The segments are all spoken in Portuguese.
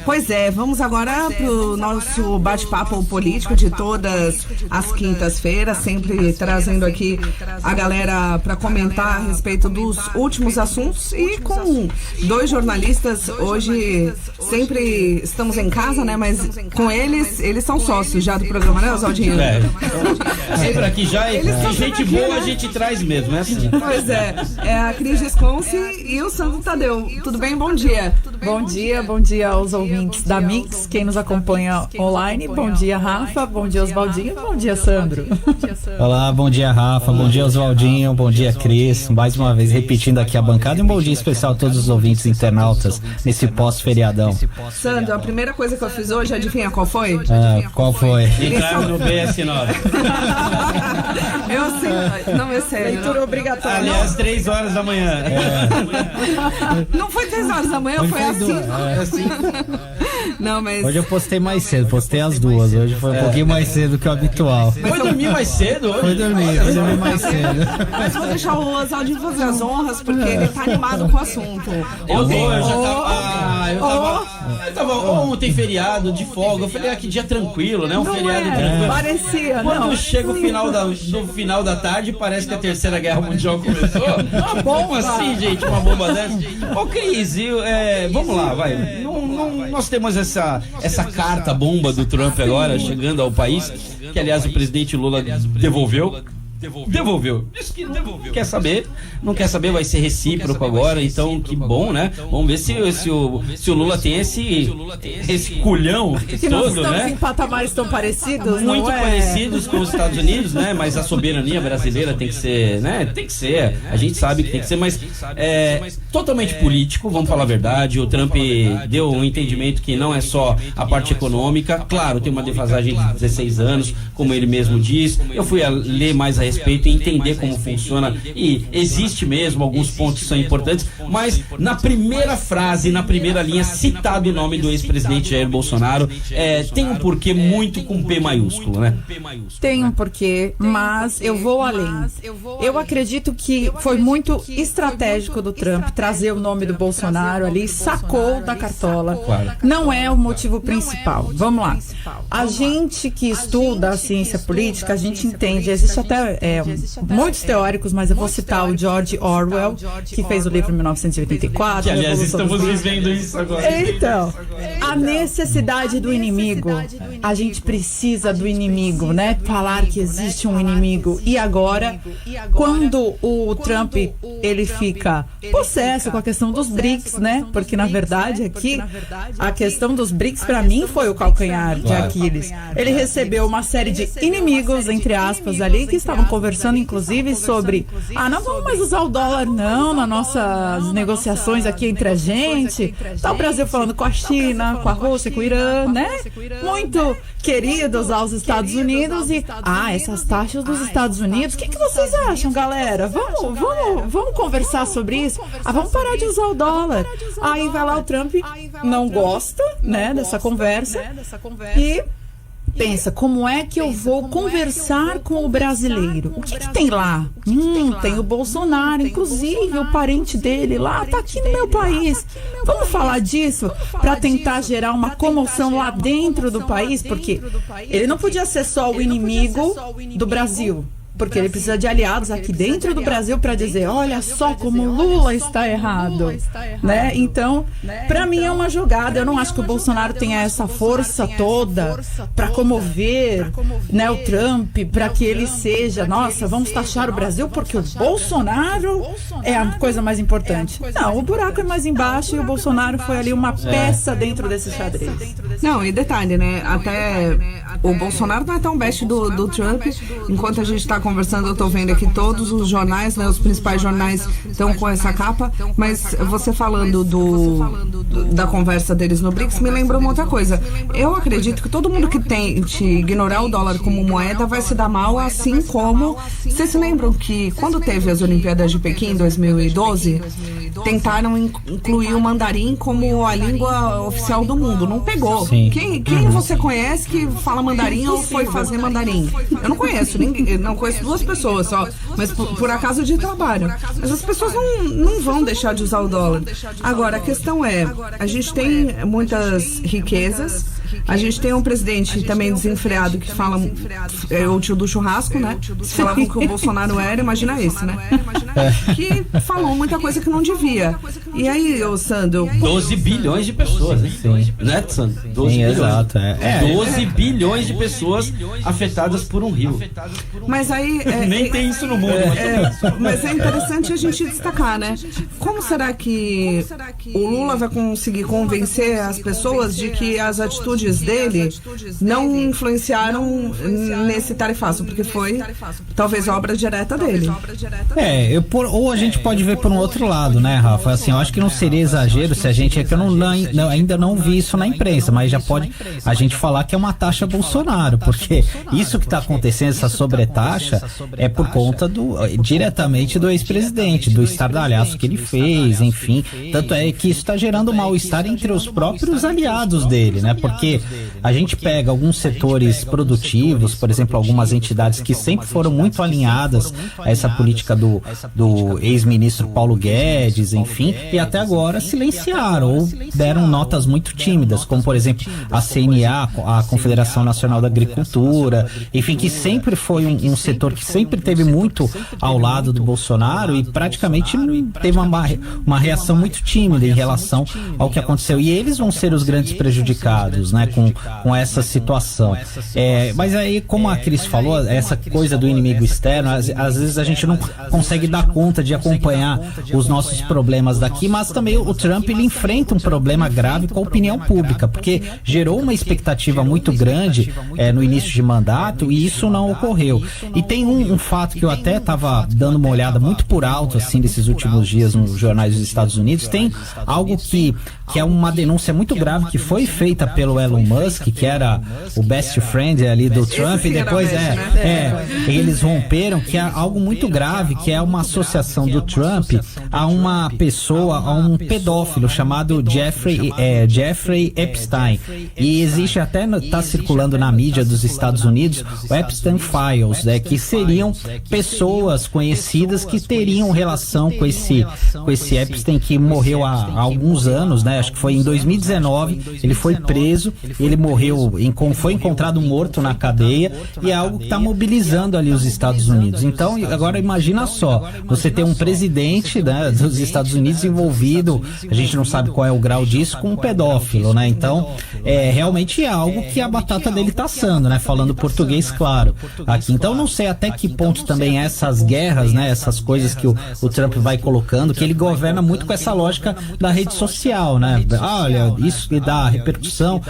Pois é, vamos agora pro nosso bate-papo político de todas as quintas-feiras, sempre trazendo aqui a galera para comentar a respeito dos últimos assuntos e com dois jornalistas. Hoje sempre estamos em casa, né? Mas com eles são sócios já do programa, né, Oswaldinho? Sempre aqui já é gente aqui, boa, né? A gente traz mesmo, é assim. Pois é a Cris Gisconce e o Sandro Tadeu. Tudo bem? Bom dia. Bom dia aos ouvintes da Mix, quem nos acompanha online. Bom dia, Rafa. Bom dia, Oswaldinho. Bom dia, Sandro. Olá, bom dia, Rafa. Bom dia, Oswaldinho. Bom dia, Cris. Mais uma vez repetindo aqui a bancada e um bom dia especial a todos os ouvintes internautas nesse pós-feriadão. Sandro, a primeira coisa que eu fiz hoje, adivinha qual foi? Qual foi? Entrar no BS9. Eu sei, não é sério. Leitura obrigatória. Aliás, 3 horas da manhã. Não foi 3 horas da manhã, foi assim. Não, mas... Hoje eu postei mais cedo, postei às 2. Hoje foi um pouquinho mais cedo que o habitual. Foi dormir mais cedo hoje? Foi dormir mais cedo. Mas vou deixar o Oswaldinho fazer as honras, porque ele tá animado com o assunto. Eu tava ontem feriado de folga. Eu falei, que dia tranquilo, né? Um feriado tranquilo. Parecia, Quando chega o final da tarde, parece que a Terceira Guerra Mundial começou. Como assim, gente? Uma bomba dessa? Ô, Cris, vamos lá, vai. Nós temos essa carta bomba do Trump agora chegando ao país, que aliás o presidente Lula devolveu. Disse que devolveu. Não quer saber, vai ser recíproco agora, então que bom, né? Vamos ver se o Lula tem esse culhão Que nós todo, estamos né? em patamares tão parecidos, Muito não é? parecidos com os Estados Unidos, né? Mas a soberania brasileira tem que ser, né? Tem que ser, a gente sabe que tem que ser, mas totalmente político, vamos falar a verdade. O Trump deu um entendimento que não é só a parte econômica, claro, tem uma defasagem de 16 anos, como ele mesmo diz. Eu fui a ler mais a respeito e entender como funciona, e existe mesmo alguns pontos que são importantes, mas na primeira frase, na primeira linha, citado o nome do ex-presidente Jair Bolsonaro, tem um porquê muito com P maiúsculo, né? Tem um porquê, mas eu vou além. Eu acredito que foi muito estratégico do Trump trazer o nome do Bolsonaro ali, sacou da cartola. Claro. Não é o motivo principal. Vamos lá. A gente que estuda a ciência política, a gente entende, existe até muitos teóricos, mas eu vou citar o George Orwell, que fez o livro 1984. Que, aliás, estamos vivendo isso agora. Então, a necessidade do inimigo, a gente precisa do inimigo, né? Falar que existe um inimigo. E agora, quando o Trump, ele fica possesso com a questão dos BRICS, né? Porque, na verdade, aqui, a questão dos BRICS, para mim, foi o calcanhar de Aquiles. Ele recebeu uma série de inimigos, entre aspas, ali, que estavam conversando, inclusive, sobre não vamos mais usar o dólar, não, nas nossas negociações aqui entre a gente. Tá o Brasil falando com a China, com a Rússia, com o Irã, né? Muito queridos aos Estados Unidos e essas taxas dos Estados Unidos, o que vocês acham, galera? Vamos conversar sobre isso? Vamos parar de usar o dólar. Aí vai lá o Trump, não gosta, né, dessa conversa e pensa, como é que eu vou conversar com o brasileiro? O que tem lá? Tem o Bolsonaro, inclusive o parente dele lá, tá aqui no meu país. Vamos falar disso para tentar gerar uma comoção lá dentro do país, porque ele não podia ser só o inimigo do Brasil. Porque ele precisa de aliados aqui dentro do Brasil para dizer, olha só como Lula está errado, né? Então, para mim é uma jogada. Eu não acho que o Bolsonaro tenha essa força toda para comover, né, o Trump, para que ele seja, nossa, vamos taxar o Brasil porque o Bolsonaro é a coisa mais importante. Não, o buraco é mais embaixo e o Bolsonaro foi ali uma peça dentro desse xadrez. Não, e detalhe, né? Até o Bolsonaro não é tão best do Trump. Enquanto a gente está conversando, eu tô vendo aqui todos os jornais, né? Os principais jornais estão com essa capa, mas você falando da conversa deles no BRICS me lembrou uma outra coisa. Eu acredito que todo mundo que tente ignorar o dólar como moeda vai se dar mal, assim como vocês se lembram que quando teve as Olimpíadas de Pequim em 2012, tentaram incluir o mandarim como a língua oficial do mundo. Não pegou. Quem você conhece que fala mandarim ou foi fazer mandarim? Eu não conheço ninguém, não conheço conheço 2 pessoas só, mas por acaso de trabalho. Mas as pessoas não vão deixar de usar o dólar. Agora, a questão é, a gente tem muitas riquezas, a gente tem um presidente também desenfreado que fala, o tio do churrasco, né? Se falavam que o Bolsonaro era, imagina esse, né? Que falou muita coisa que não devia. E aí, Sandro? 12 bilhões de pessoas, né? Sim. Né, Sandro? 12 Sim, bilhões. exato. 12 bilhões de pessoas afetadas por um rio. Mas aí... Nem tem isso no mundo. Mas é interessante a gente destacar, né? Como será que o Lula vai conseguir convencer as pessoas de que as atitudes dele não influenciaram nesse tarifaço? Porque foi, talvez, obra direta dele. Ou a gente pode ver por um outro lado, né, Rafa? Assim, eu acho que não seria exagero se a gente... que eu ainda não vi isso na imprensa, mas já pode a gente falar que é uma taxa Bolsonaro, porque isso que está acontecendo, essa sobretaxa, é por conta diretamente do ex-presidente, do estardalhaço que ele fez, enfim. Tanto é que isso está gerando mal-estar entre os próprios aliados dele, né? Porque a gente pega alguns setores produtivos, por exemplo, algumas entidades que sempre foram muito alinhadas a essa política do ex-ministro Paulo Guedes, enfim, e até agora silenciaram ou deram notas muito tímidas, como por exemplo a CNA, a Confederação Nacional da Agricultura, enfim, que sempre foi um setor que sempre teve muito ao lado do Bolsonaro e praticamente teve uma reação muito tímida em relação ao que aconteceu, e eles vão ser os grandes prejudicados, né, com essa situação. Mas aí, como a Cris falou, essa coisa do inimigo externo, às vezes a gente não consegue dar conta de acompanhar os nossos problemas daqui, mas também o Trump, ele enfrenta um problema grave com a opinião pública, porque gerou uma expectativa muito grande no início de mandato e isso não ocorreu. E tem um fato que eu até estava dando uma olhada muito por alto, assim, desses últimos dias nos jornais dos Estados Unidos. Tem algo que é uma denúncia muito grave que foi feita pelo Elon Musk, que era o best friend ali do Trump, e depois eles romperam, que é algo muito grave, que é uma associação do Trump a uma pessoa, a um pedófilo chamado Jeffrey Epstein. E existe até, está circulando na mídia dos Estados Unidos, o Epstein Files, que seriam pessoas conhecidas que teriam relação com esse Epstein, que morreu há alguns anos, né? Acho que foi em 2019, ele foi preso, ele morreu, foi encontrado morto na cadeia, e é algo que está mobilizando ali os Estados Unidos. Então, agora imagina só, você ter um presidente, né, dos Estados Unidos envolvido, a gente não sabe qual é o grau disso, com um pedófilo, né? Então, realmente é algo que a batata dele está assando, né? Falando português, claro, aqui. Então, não sei até que ponto também essas guerras, né, essas coisas que o Trump vai colocando, que ele governa muito com essa lógica da rede social, né? Olha, isso que dá repercussão,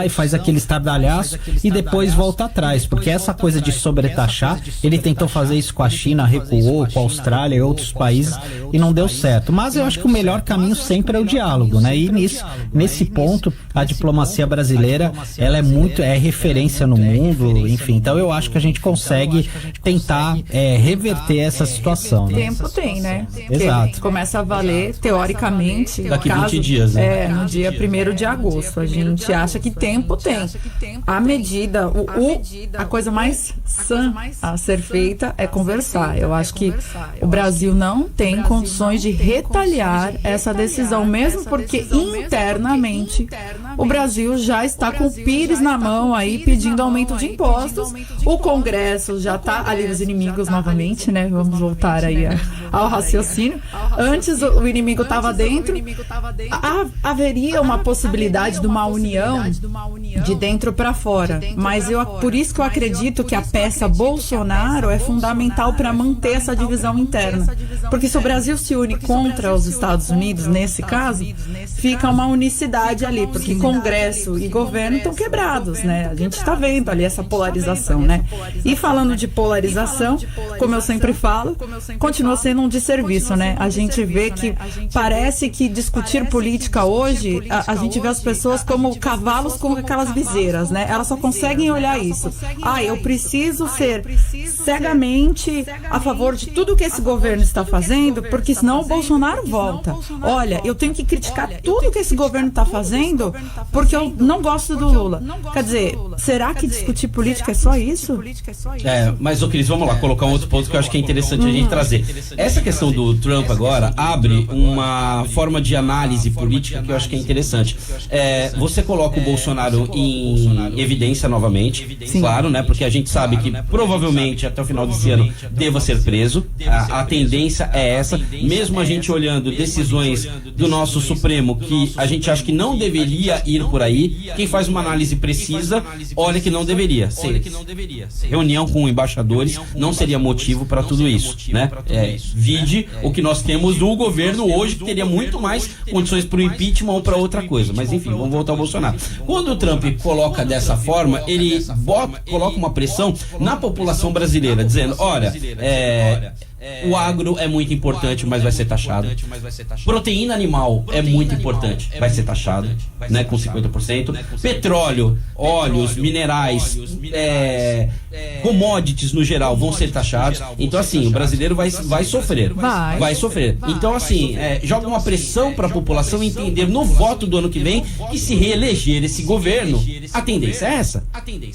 faz aquele estardalhaço e depois volta atrás, porque essa coisa de sobretaxar, ele tentou fazer isso com a China, recuou, com a Austrália e outros países e não deu certo. Mas eu acho que o melhor caminho sempre é o diálogo, né? E nesse ponto, a diplomacia brasileira, ela é referência no mundo, enfim. Então eu acho que a gente consegue tentar reverter essa situação, né? Tempo tem, né? Exato. Começa a valer, teoricamente, daqui 20 dias, né? No dia 1º de agosto. A gente acha que tempo tem. A medida, a coisa mais sã a ser feita é conversar. Eu acho que o Brasil não tem condições de retaliar essa decisão, mesmo porque internamente o Brasil já está com o pires na mão aí pedindo aumento de impostos. O Congresso já está ali, os inimigos novamente, né? Vamos voltar aí ao raciocínio. Antes o inimigo estava dentro. Haveria uma possibilidade de uma união de dentro para fora, mas por isso que eu acredito que a peça Bolsonaro é fundamental para manter essa divisão interna, porque se o Brasil se une contra os Estados Unidos, nesse caso, fica uma unicidade ali, porque Congresso e governo estão quebrados, né? A gente está vendo ali essa polarização, né? E falando de polarização, como eu sempre falo, continua sendo um desserviço, né? A gente vê que parece que discutir política hoje, a gente vê as pessoas como cavalos com aquelas as viseiras, né? Elas só conseguem olhar isso. Eu preciso ser cegamente a favor de tudo que esse governo está fazendo, porque senão o Bolsonaro volta. Olha, eu tenho que criticar tudo que esse governo está fazendo, porque eu não gosto do Lula. Quer dizer, será que discutir política é só isso? Mas, Cris, vamos lá, colocar um outro ponto que eu acho que é interessante a gente trazer. Essa questão do Trump agora abre uma forma de análise política que eu acho que é interessante. Você coloca o Bolsonaro em evidência novamente, claro, né? Porque a gente sabe que provavelmente até o final desse ano deva ser preso. A tendência é essa, mesmo a gente olhando decisões do nosso Supremo que a gente acha que não deveria ir por aí. Quem faz uma análise precisa, olha que não deveria ser. Reunião com embaixadores não seria motivo para tudo isso, né? Vide o que nós temos do governo hoje, que teria muito mais condições para o impeachment ou para outra coisa. Mas enfim, vamos voltar ao Bolsonaro. Quando o Trump coloca dessa forma, ele coloca uma pressão na população brasileira, dizendo, olha, o agro é muito importante, mas vai ser taxado. Proteína animal é muito importante, vai ser taxado, né, com 50%. Petróleo, óleos, minerais, commodities no geral vão ser taxados. Então, assim, o brasileiro vai sofrer. Vai sofrer. Então, assim, joga uma pressão para a população entender no voto do ano que vem que se reeleger esse governo, a tendência é essa.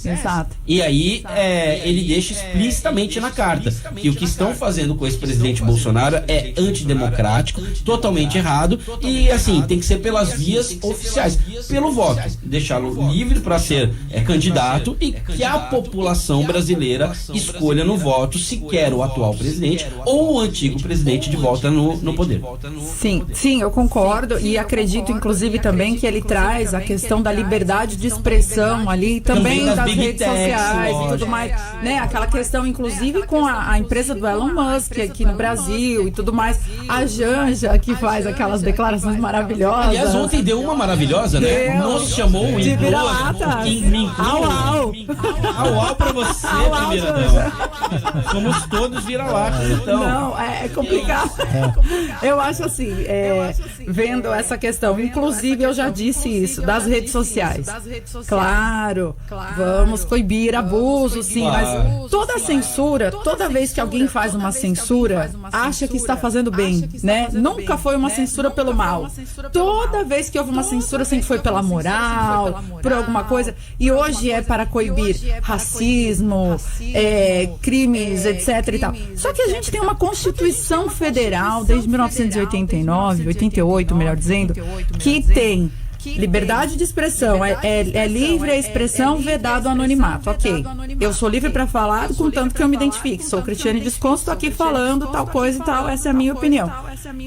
Exato. E aí, ele deixa explicitamente na carta que o que estão fazendo com esse presidente Bolsonaro é antidemocrático, totalmente errado, e assim, tem que ser pelas vias oficiais, pelo voto, deixá-lo livre para ser candidato e que a população brasileira escolha no voto se quer o atual presidente ou o antigo presidente de volta no poder. Sim, eu concordo e acredito inclusive também que ele traz a questão da liberdade de expressão ali, também das redes sociais e tudo mais, né? Aquela questão inclusive com a empresa do Elon Musk aqui no Brasil e tudo mais, a Janja que faz aquelas declarações maravilhosas. Aliás, ontem deu uma maravilhosa, né? Nos chamou o de vira-lata. Au pra você, primeira dama. Somos todos vira-latas, então. Não, é complicado. Eu acho assim, vendo essa questão, inclusive eu já disse isso, das redes sociais. Claro, vamos coibir abuso, sim, mas toda censura, toda vez que alguém faz uma censura, acha que está fazendo bem, né? Nunca foi uma censura pelo mal. Toda vez que houve uma censura, sempre foi pela moral, por alguma coisa. E hoje é para coibir racismo, crimes, etc. e tal. Só que a gente tem uma Constituição Federal desde 1989, 88, melhor dizendo, que tem liberdade de expressão, é livre a expressão, vedado o anonimato. Ok, eu sou livre para falar, contanto que eu me identifique. Sou Cristiane Desconto, estou aqui falando tal coisa e tal, essa é a minha opinião.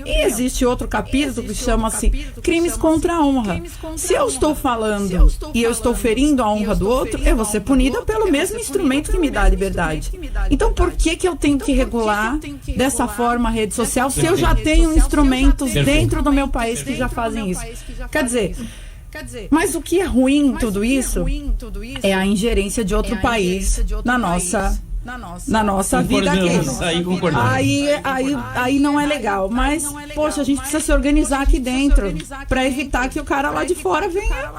E existe outro capítulo que chama-se crimes contra a honra. Se eu estou falando e eu estou ferindo a honra do outro, eu vou ser punida pelo mesmo instrumento que me dá a liberdade. Então por que eu tenho que regular dessa forma a rede social se eu já tenho instrumentos dentro do meu país que já fazem isso? Quer dizer, mas o que é ruim em tudo isso é a ingerência de outro país na nossa vida aqui. Aí não é legal. Mas, poxa, a gente precisa se organizar aqui dentro para evitar que o cara lá de fora venha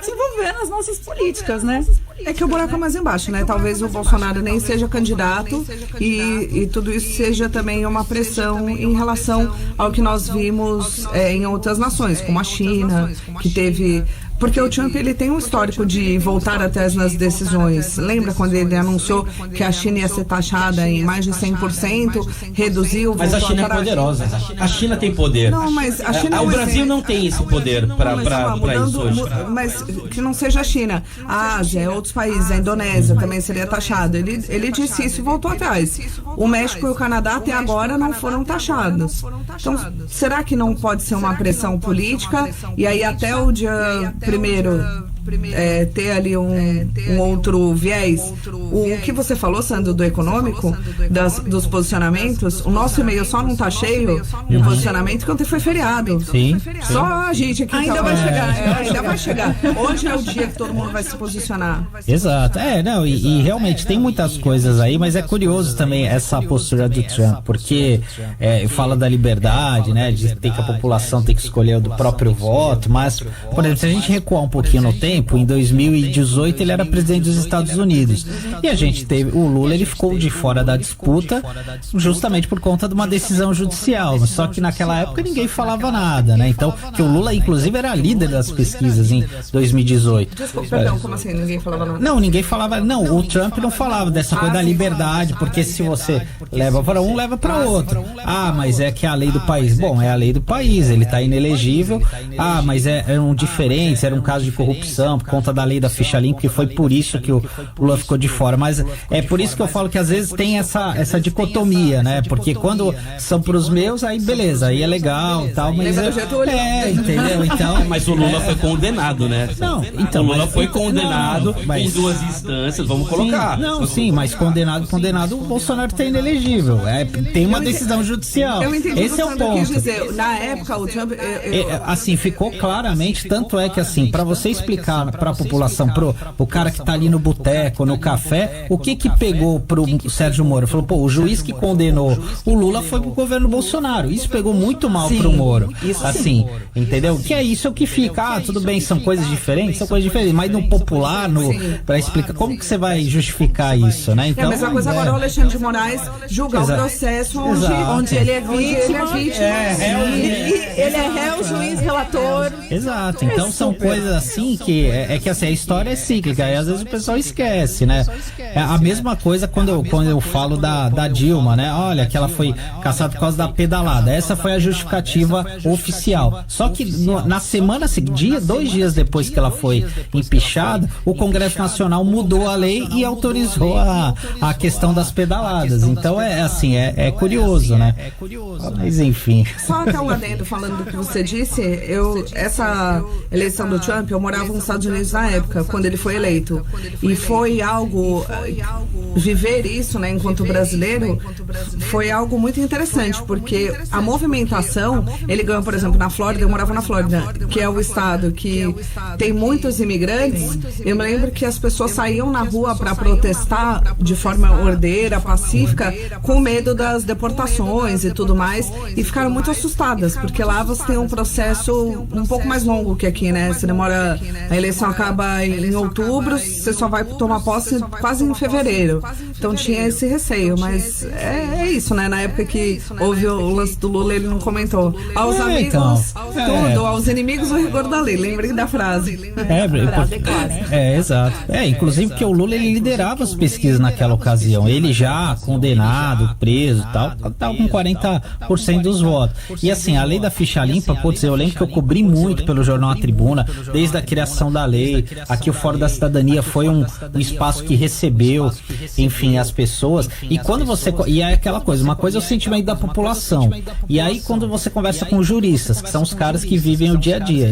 se envolver nas nossas políticas, né? É que o buraco é mais embaixo, né? Talvez o Bolsonaro nem seja candidato e tudo isso seja também uma pressão em relação ao que nós vimos em outras nações, como a China, que teve... Porque o Trump, ele tem um histórico de voltar atrás nas decisões. Lembra quando ele anunciou que a China ia ser taxada em mais de 100%, reduziu... Mas a China é poderosa. A China tem poder. Não, mas a China... O Brasil não tem esse poder para isso hoje. Mas que não seja a China. A Ásia, outros países, a Indonésia também seria taxado. Ele disse isso e voltou atrás. O México e o Canadá até agora não foram taxados. Então, será que não pode ser uma pressão política? E aí até o dia... Primeiro, ter ali um outro viés. O que você falou, Sandro, do econômico, dos posicionamentos, o nosso e-mail só não tá cheio de posicionamento porque ontem foi feriado. Sim. Só a gente aqui ainda vai chegar. Ainda vai chegar. Hoje é o dia que todo mundo vai se posicionar. Exato. E realmente tem muitas coisas aí, mas é curioso também essa postura do Trump, porque fala da liberdade, né, de ter que a população tem que escolher o do próprio voto, mas, por exemplo, se a gente recuar um pouquinho no tempo, tempo. Em 2018 ele era presidente dos Estados Unidos. E a gente teve, o Lula, ele ficou de fora da disputa justamente por conta de uma decisão judicial. Só que naquela época ninguém falava nada, né? Então, que o Lula, inclusive, era líder das pesquisas em 2018. Desculpa, perdão, como assim? Ninguém falava nada? Não, ninguém falava. Não, o Trump não falava dessa coisa da liberdade, porque se você leva para um, leva para outro. Ah, mas é que é a lei do país. Bom, é a lei do país, ele tá inelegível. Ah, mas eram diferentes, era um caso de corrupção por conta da lei da ficha limpa, que foi por isso que o Lula ficou de fora. Mas é por isso que eu falo que às vezes tem essa dicotomia, né? Porque quando são pros meus, aí beleza, aí é legal e tal, mas entendeu? Então, mas o Lula foi condenado, né? Não, então, o Lula foi condenado em 2 instâncias, vamos colocar. Sim, mas condenado, o Bolsonaro tá inelegível. Tem uma decisão judicial. Eu entendi. Esse é o ponto. Quis dizer, na época o Trump assim, ficou claramente, tanto é que assim, para você explicar para a população, pro cara que tá ali no boteco, no café, o que pegou pro Sérgio Moro? Falou, pô, o juiz que condenou o Lula foi pro governo Bolsonaro. Isso pegou muito mal pro Moro. Assim, entendeu? Que é isso que fica. Ah, tudo bem, são coisas diferentes, mas no popular, para explicar, como que você vai justificar isso, né? Então, é a mesma coisa agora o Alexandre de Moraes julgar o processo onde ele é vítima. Ele é réu, juiz, relator. Exato. Então são coisas assim que que assim, a história é cíclica e às vezes o pessoal esquece, né? É a mesma coisa quando eu falo da Dilma, né? Olha, que ela foi caçada por causa da pedalada. Essa foi a justificativa oficial. Só que na semana seguinte, 2 dias depois que ela foi empichada, o Congresso Nacional mudou a lei e autorizou a questão das pedaladas. Então é curioso, né? Mas enfim. Só até um adendo falando do que você disse, essa eleição do Trump, eu morava nos Estados Unidos na época, quando ele foi eleito. E foi algo, viver isso, né, enquanto brasileiro, foi algo muito interessante, porque a movimentação, ele ganhou, por exemplo, na Flórida, eu morava na Flórida, que é o estado que tem muitos imigrantes. Eu me lembro que as pessoas saíam na rua para protestar de forma ordeira, pacífica, com medo das deportações e tudo mais, e ficaram muito assustadas, porque lá você tem um processo um pouco mais longo que aqui, né? Você demora, a eleição acaba em outubro, você só vai tomar posse quase em fevereiro. Então tinha esse receio, mas é isso, né? Na época que houve o lance do Lula, ele não comentou. Aos amigos, tudo, aos inimigos, o rigor da lei. Lembrei da frase. Exato. Inclusive porque o Lula, ele liderava as pesquisas naquela ocasião. Ele já condenado, preso e tal, estava com 40% dos votos. E assim, a lei da ficha limpa, putz, eu lembro que eu cobri muito pelo jornal A Tribuna, desde a criação da lei. Aqui o Fórum da Cidadania foi um espaço que recebeu, enfim, as pessoas. E quando você... E é aquela coisa, uma coisa é o sentimento da população. E aí quando você conversa com juristas, que são os caras que vivem o dia a dia,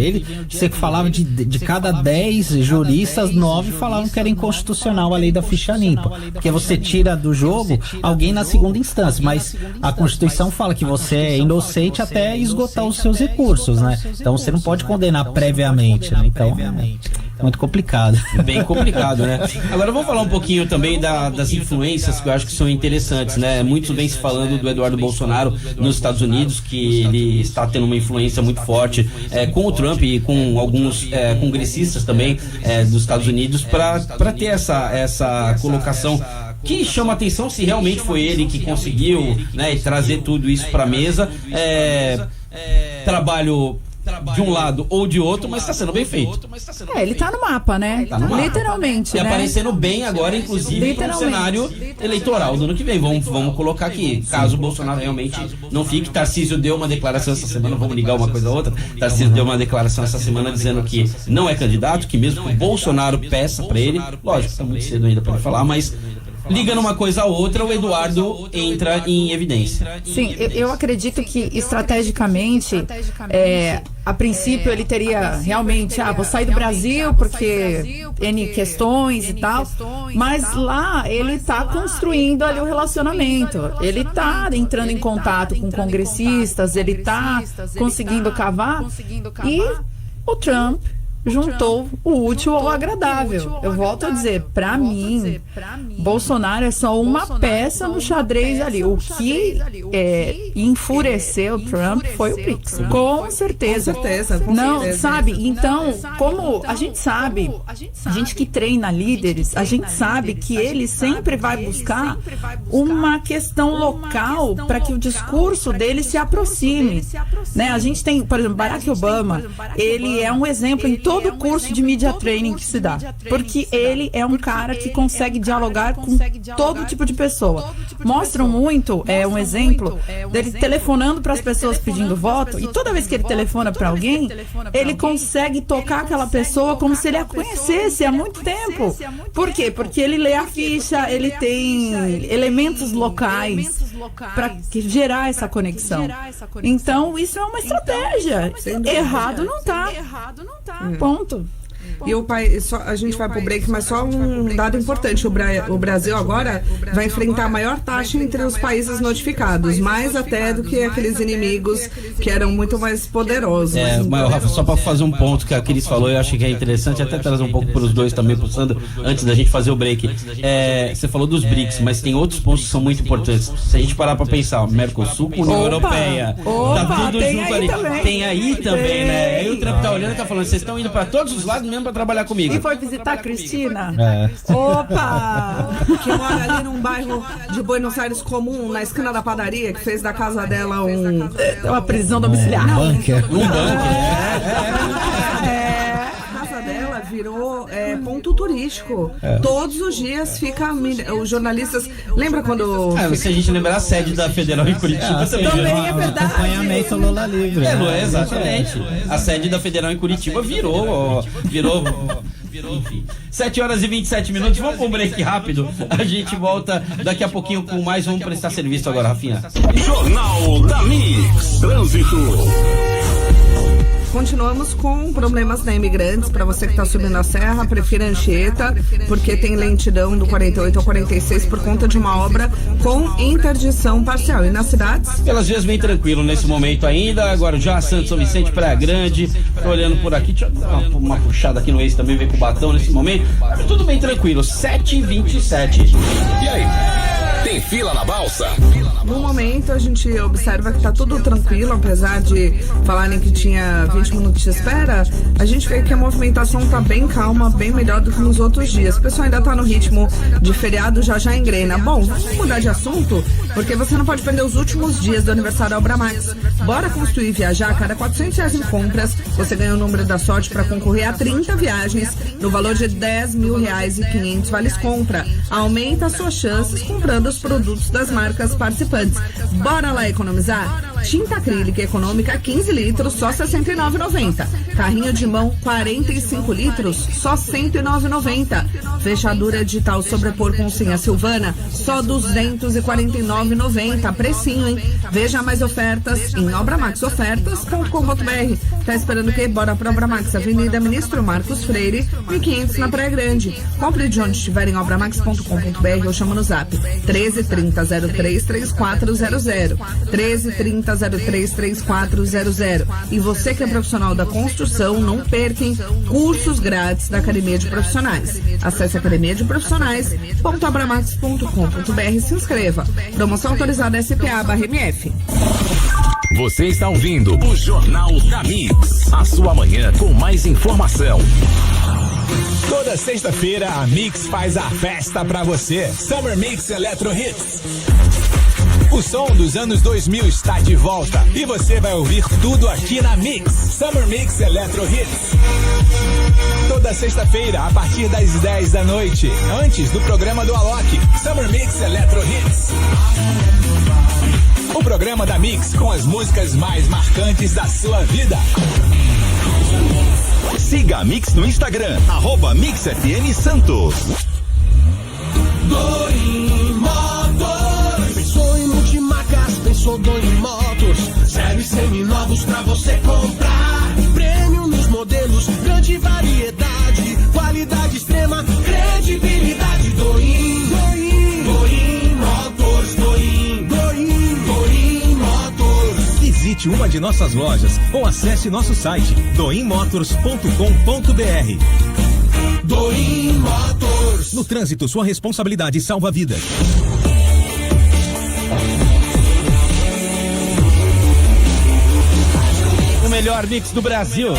você falava de cada 10 juristas, 9 falavam que era inconstitucional a lei da ficha limpa. Porque você tira do jogo alguém na segunda instância, mas a Constituição fala que você é inocente até esgotar os seus recursos, né? Então você não pode condenar previamente, né? Então é muito complicado. Bem complicado, né? Agora vamos falar um pouquinho também das influências que eu acho que são interessantes, né? Muito bem se falando do Eduardo Bolsonaro nos Estados Unidos, que ele está tendo uma influência muito forte com o Trump e com alguns congressistas também dos Estados Unidos para ter essa colocação que chama atenção se realmente foi ele que conseguiu, né, trazer tudo isso para a mesa. Trabalho de um lado ou de outro, mas está sendo bem feito. Ele tá no mapa, né? Tá no mapa. Literalmente, e né? aparecendo bem agora, inclusive, no cenário eleitoral do ano que vem. Vamos colocar aqui, caso o Bolsonaro realmente não fique. Tarcísio deu uma declaração essa semana, vamos ligar uma coisa a outra. Tarcísio deu uma declaração essa semana dizendo que não é candidato, que mesmo que o Bolsonaro peça para ele, lógico, está muito cedo ainda para ele falar, mas liga numa coisa a outra, o Eduardo entra em evidência. Sim, eu acredito que estrategicamente, a princípio ele teria realmente, vou sair do Brasil porque N questões e tal, mas lá ele está construindo ali o relacionamento, ele está entrando em contato com congressistas, ele está conseguindo cavar, e o Trump juntou o útil ao agradável. Eu volto a dizer, para mim, Bolsonaro é só uma peça no xadrez ali. O que enfureceu Trump foi o BRICS. Com certeza. Não, sabe? Então, como a gente sabe, a gente que treina líderes, a gente sabe que ele sempre vai buscar uma questão local para que o discurso dele se aproxime. Né? A gente tem, por exemplo, Barack Obama, ele é um exemplo em todo o curso de media training que se dá, porque ele é um cara que consegue dialogar com todo tipo de pessoa. Mostram muito um exemplo dele telefonando para as pessoas pedindo voto, e toda vez que ele telefona para alguém, ele consegue tocar aquela pessoa como se ele a conhecesse há muito tempo. Por quê? Porque ele lê a ficha, ele tem elementos locais para gerar essa conexão. Então, isso é uma estratégia. Errado não tá. Ponto. E a gente vai pro break, mas só um dado importante: o Brasil agora vai enfrentar a maior taxa entre os países notificados, mais até do que aqueles inimigos que eram muito mais poderosos. Mas Rafa, só para fazer um ponto que a Cris falou, eu acho que é interessante até trazer um pouco para os dois também, pro Sandro, antes da gente fazer o break. Você falou dos BRICS, mas tem outros pontos que são muito importantes. Se a gente parar para pensar, Mercosul com União Europeia, tá tudo junto ali. Tem aí também, né? Aí o Trump tá olhando e tá falando, vocês estão indo para todos os lados mesmo para trabalhar comigo. E foi visitar a Cristina? Opa! Que mora ali num bairro de Buenos Aires comum, na esquina da padaria, que fez da casa dela uma prisão domiciliar. Um bunker. A casa dela virou ponto turístico. Todos os dias fica os jornalistas. Lembra quando. Se a gente lembrar, a sede da Federal em Curitiba também é verdade. Acompanhamento Lula livre. Exatamente. A sede da Federal em Curitiba virou. Enfim, 7h27. Vamos para um break rápido. A gente volta daqui a pouquinho com mais. Vamos prestar serviço agora, Rafinha. Jornal da Mix. Trânsito. Continuamos com problemas na Imigrantes. Para você que está subindo a serra, prefira Anchieta, porque tem lentidão do 48 ao 46 por conta de uma obra com interdição parcial. E nas cidades? Pelas vias bem tranquilo nesse momento ainda. Agora já Santos, São Vicente, Praia Grande. Tô olhando por aqui, deixa eu dar uma puxada aqui no Waze também, vem com o Batão nesse momento. Mas tudo bem tranquilo, 7h27. E aí? Tem fila na balsa? No momento a gente observa que tá tudo tranquilo, apesar de falarem que tinha 20 minutos de espera, a gente vê que a movimentação tá bem calma, bem melhor do que nos outros dias. O pessoal ainda tá no ritmo de feriado, já engrena. Bom, vamos mudar de assunto, porque você não pode perder os últimos dias do aniversário da Obramax. Bora construir e viajar. A cada R$400 em compras, você ganha o número da sorte para concorrer a 30 viagens no valor de R$10.000 e 500 vales compra. Aumenta as suas chances comprando os produtos das marcas participantes. Bora lá economizar? Tinta acrílica econômica 15 litros, só R$ 69,90. Carrinho de mão 45 litros, só R$ 109,90. Fechadura digital sobrepor com senha Silvana, só R$ 249,90. Precinho, hein? Veja mais ofertas em obramaxofertas.com.br. Tá esperando o quê? Bora pra Obramax, Avenida Ministro Marcos Freire, 1500 na Praia Grande. Compre de onde estiver em obramax.com.br ou chama no zap 1330-033400. 1330-033400. E você que é profissional da construção, não perca cursos grátis da Academia de Profissionais. Acesse academiadeprofissionais.abramax.com.br e se inscreva. Promoção autorizada SPA/MF. Você está ouvindo o Jornal da Mix. A sua manhã com mais informação. Toda sexta-feira a Mix faz a festa pra você. Summer Mix Electro Hits. O som dos anos 2000 está de volta e você vai ouvir tudo aqui na Mix. Summer Mix Electro Hits. Toda sexta-feira, a partir das 10 da noite, antes do programa do Alok. Summer Mix Electro Hits. O programa da Mix com as músicas mais marcantes da sua vida. Siga a Mix no Instagram, @MixFM Santos. Doim Motors. Pensou em multimarcas, pensou Doim Motors. Zero e seminovos pra você comprar. Prêmio nos modelos, grande variedade. Qualidade extrema, credibilidade. Doim Motors. Doim Motors. Visite uma de visite nossas lojas ou acesse nosso site doimmotors.com.br. Doim Motors. No trânsito, sua responsabilidade salva vidas. O melhor mix do Brasil.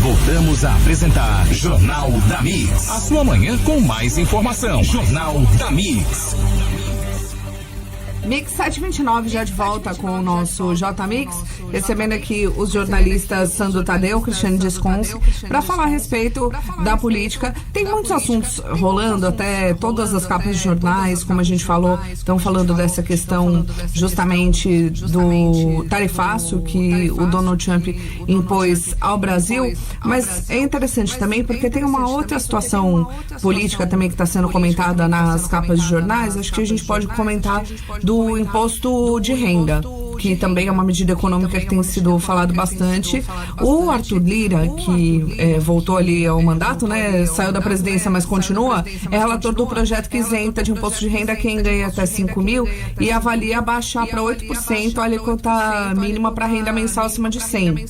Voltamos a apresentar Jornal da Mix. A sua manhã com mais informação. Jornal da Mix. Mix 729 já de volta com o nosso J-Mix, recebendo aqui os jornalistas Sandro Tadeu, Cristiane Desconce, para falar a respeito da política. Tem muitos assuntos rolando, até todas as capas de jornais, como a gente falou, estão falando dessa questão justamente do tarifaço que o Donald Trump impôs ao Brasil, mas é interessante também porque tem uma outra situação política também que está sendo comentada nas capas de jornais. Acho que a gente pode comentar do imposto de renda, que também é uma medida econômica que tem sido falado bastante. O Arthur Lira, que voltou ali ao mandato, né, saiu da presidência, mas continua, é relator do projeto que isenta de imposto de renda quem ganha até 5 mil e avalia baixar para 8% a alíquota mínima para renda mensal acima de 100.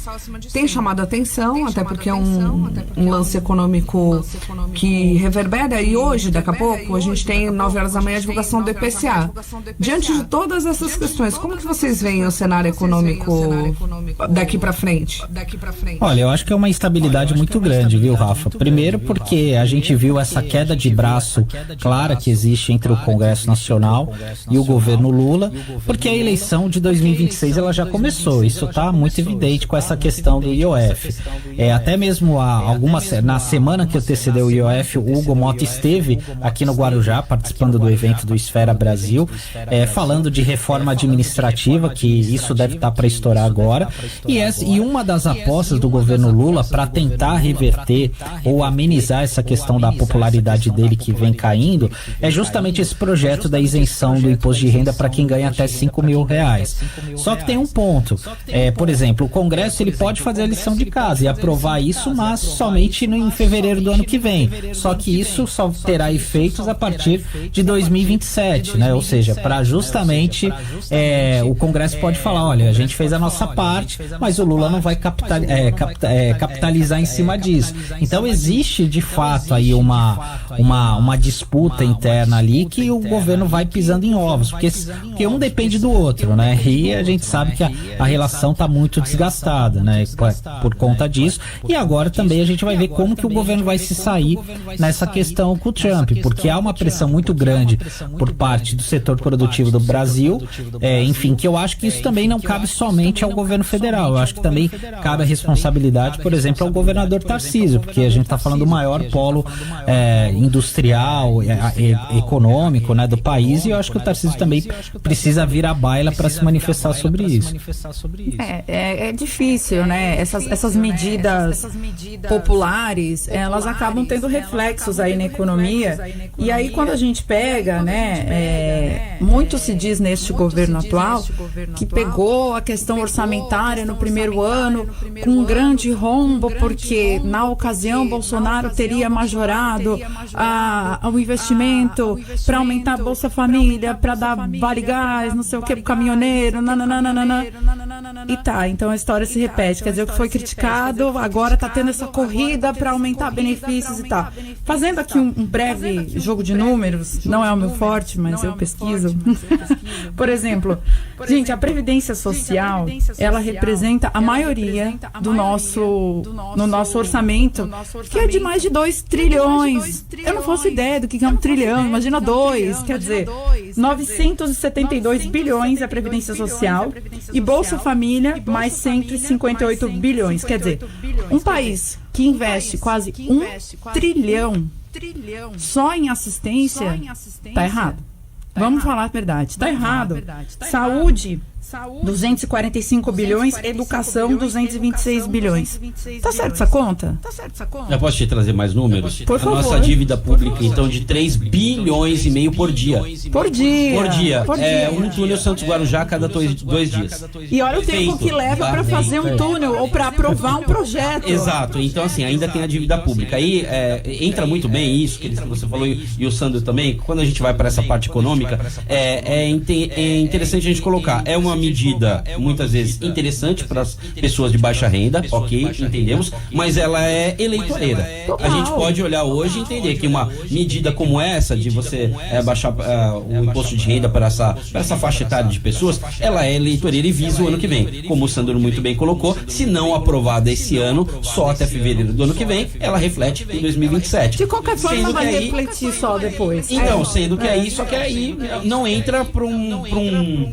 Tem chamado a atenção, até porque é um lance econômico que reverbera, e hoje, daqui a pouco, a gente tem 9 horas da manhã a divulgação do IPCA. Diante de todas essas questões, como que vocês veem o cenário econômico daqui para frente? Olha, eu acho que é uma instabilidade muito grande, viu, Rafa? Primeiro porque a gente viu essa queda de braço clara que existe entre o Congresso Nacional e o governo Lula, porque a eleição de 2026 ela já começou. Isso está muito evidente com essa questão do IOF. Até mesmo na semana que antecedeu o IOF, o Hugo Mota esteve aqui no Guarujá participando do evento do Esfera Brasil, falando de reforma administrativa, que isso deve estar para estourar agora, e uma das apostas do governo Lula para tentar reverter ou amenizar essa questão da popularidade dele que vem caindo é justamente esse projeto da isenção do imposto de renda para quem ganha até 5 mil reais. Só que tem um ponto, por exemplo, o Congresso ele pode fazer a lição de casa e aprovar isso, mas somente em fevereiro do ano que vem. Só que isso só terá efeitos a partir de 2027, né? Ou seja, para justamente o Congresso pode falar, olha, a gente fez a nossa parte, mas o Lula não vai capitalizar em cima disso. Então existe de fato aí uma disputa interna ali que o governo vai pisando em ovos, porque um depende do outro, né? E a gente sabe que a relação está muito desgastada, né? Por conta disso. E agora também a gente vai ver como que o governo vai se sair nessa questão com o Trump, porque há uma pressão muito grande por parte do setor produtivo do Brasil, enfim, que eu acho que isso também não cabe somente ao governo federal. Eu acho que também cabe a responsabilidade, por exemplo, ao governador Tarcísio, porque a gente está falando do maior polo industrial, econômico, né, do país, e eu acho que o Tarcísio também precisa vir à baila para se manifestar sobre isso. É difícil, né? Essas medidas populares, elas acabam tendo reflexos aí na economia, e aí quando a gente pega, né, muito se diz neste governo atual que pegou a questão orçamentária no primeiro ano com um grande rombo, porque na ocasião Bolsonaro teria majorado o investimento para aumentar a Bolsa Família, para dar vale gás, não sei o que, pro caminhoneiro, nananana. E tá, então a história se repete, quer dizer, o que foi criticado agora tá tendo essa corrida para aumentar benefícios e tal. Fazendo aqui um breve jogo de números, não é o meu forte, mas eu pesquiso. Por exemplo, gente, a Previdência Social, ela representa a maioria no nosso orçamento, que é de mais de 2 trilhões. Eu não faço ideia do que é 1 trilhão, imagina 2, quer dizer, 972 bilhões é a Previdência Social e Bolsa Família mais 158 bilhões. Quer dizer, um país que investe quase 1 trilhão só em assistência, tá errado. Vamos falar a verdade, tá errado. Saúde, 245 bilhões, educação, 226 bilhões. Tá certo essa conta? Já posso te trazer mais números? Por favor. Nossa dívida pública, então, de 3 bilhões e meio por dia. Por dia. Um túnel Santos Guarujá a cada 2 dias. E olha o tempo que leva para fazer um túnel ou para aprovar um projeto. Exato. Então, assim, ainda tem a dívida pública. Aí entra muito bem isso que você falou e o Sandro também. Quando a gente vai para essa parte econômica, é interessante a gente colocar. É uma uma medida, muitas vezes, interessante para as pessoas de baixa renda, ok, entendemos, mas ela é eleitoreira. A gente pode olhar hoje e entender que uma medida como essa, de você baixar o imposto de renda para essa faixa etária de pessoas, ela é eleitoreira e visa o ano que vem. Como o Sandro muito bem colocou, se não aprovada esse ano, só até fevereiro do ano que vem, ela reflete em 2027. De qualquer forma, vai refletir só depois. Então, sendo que aí, só que aí não entra para um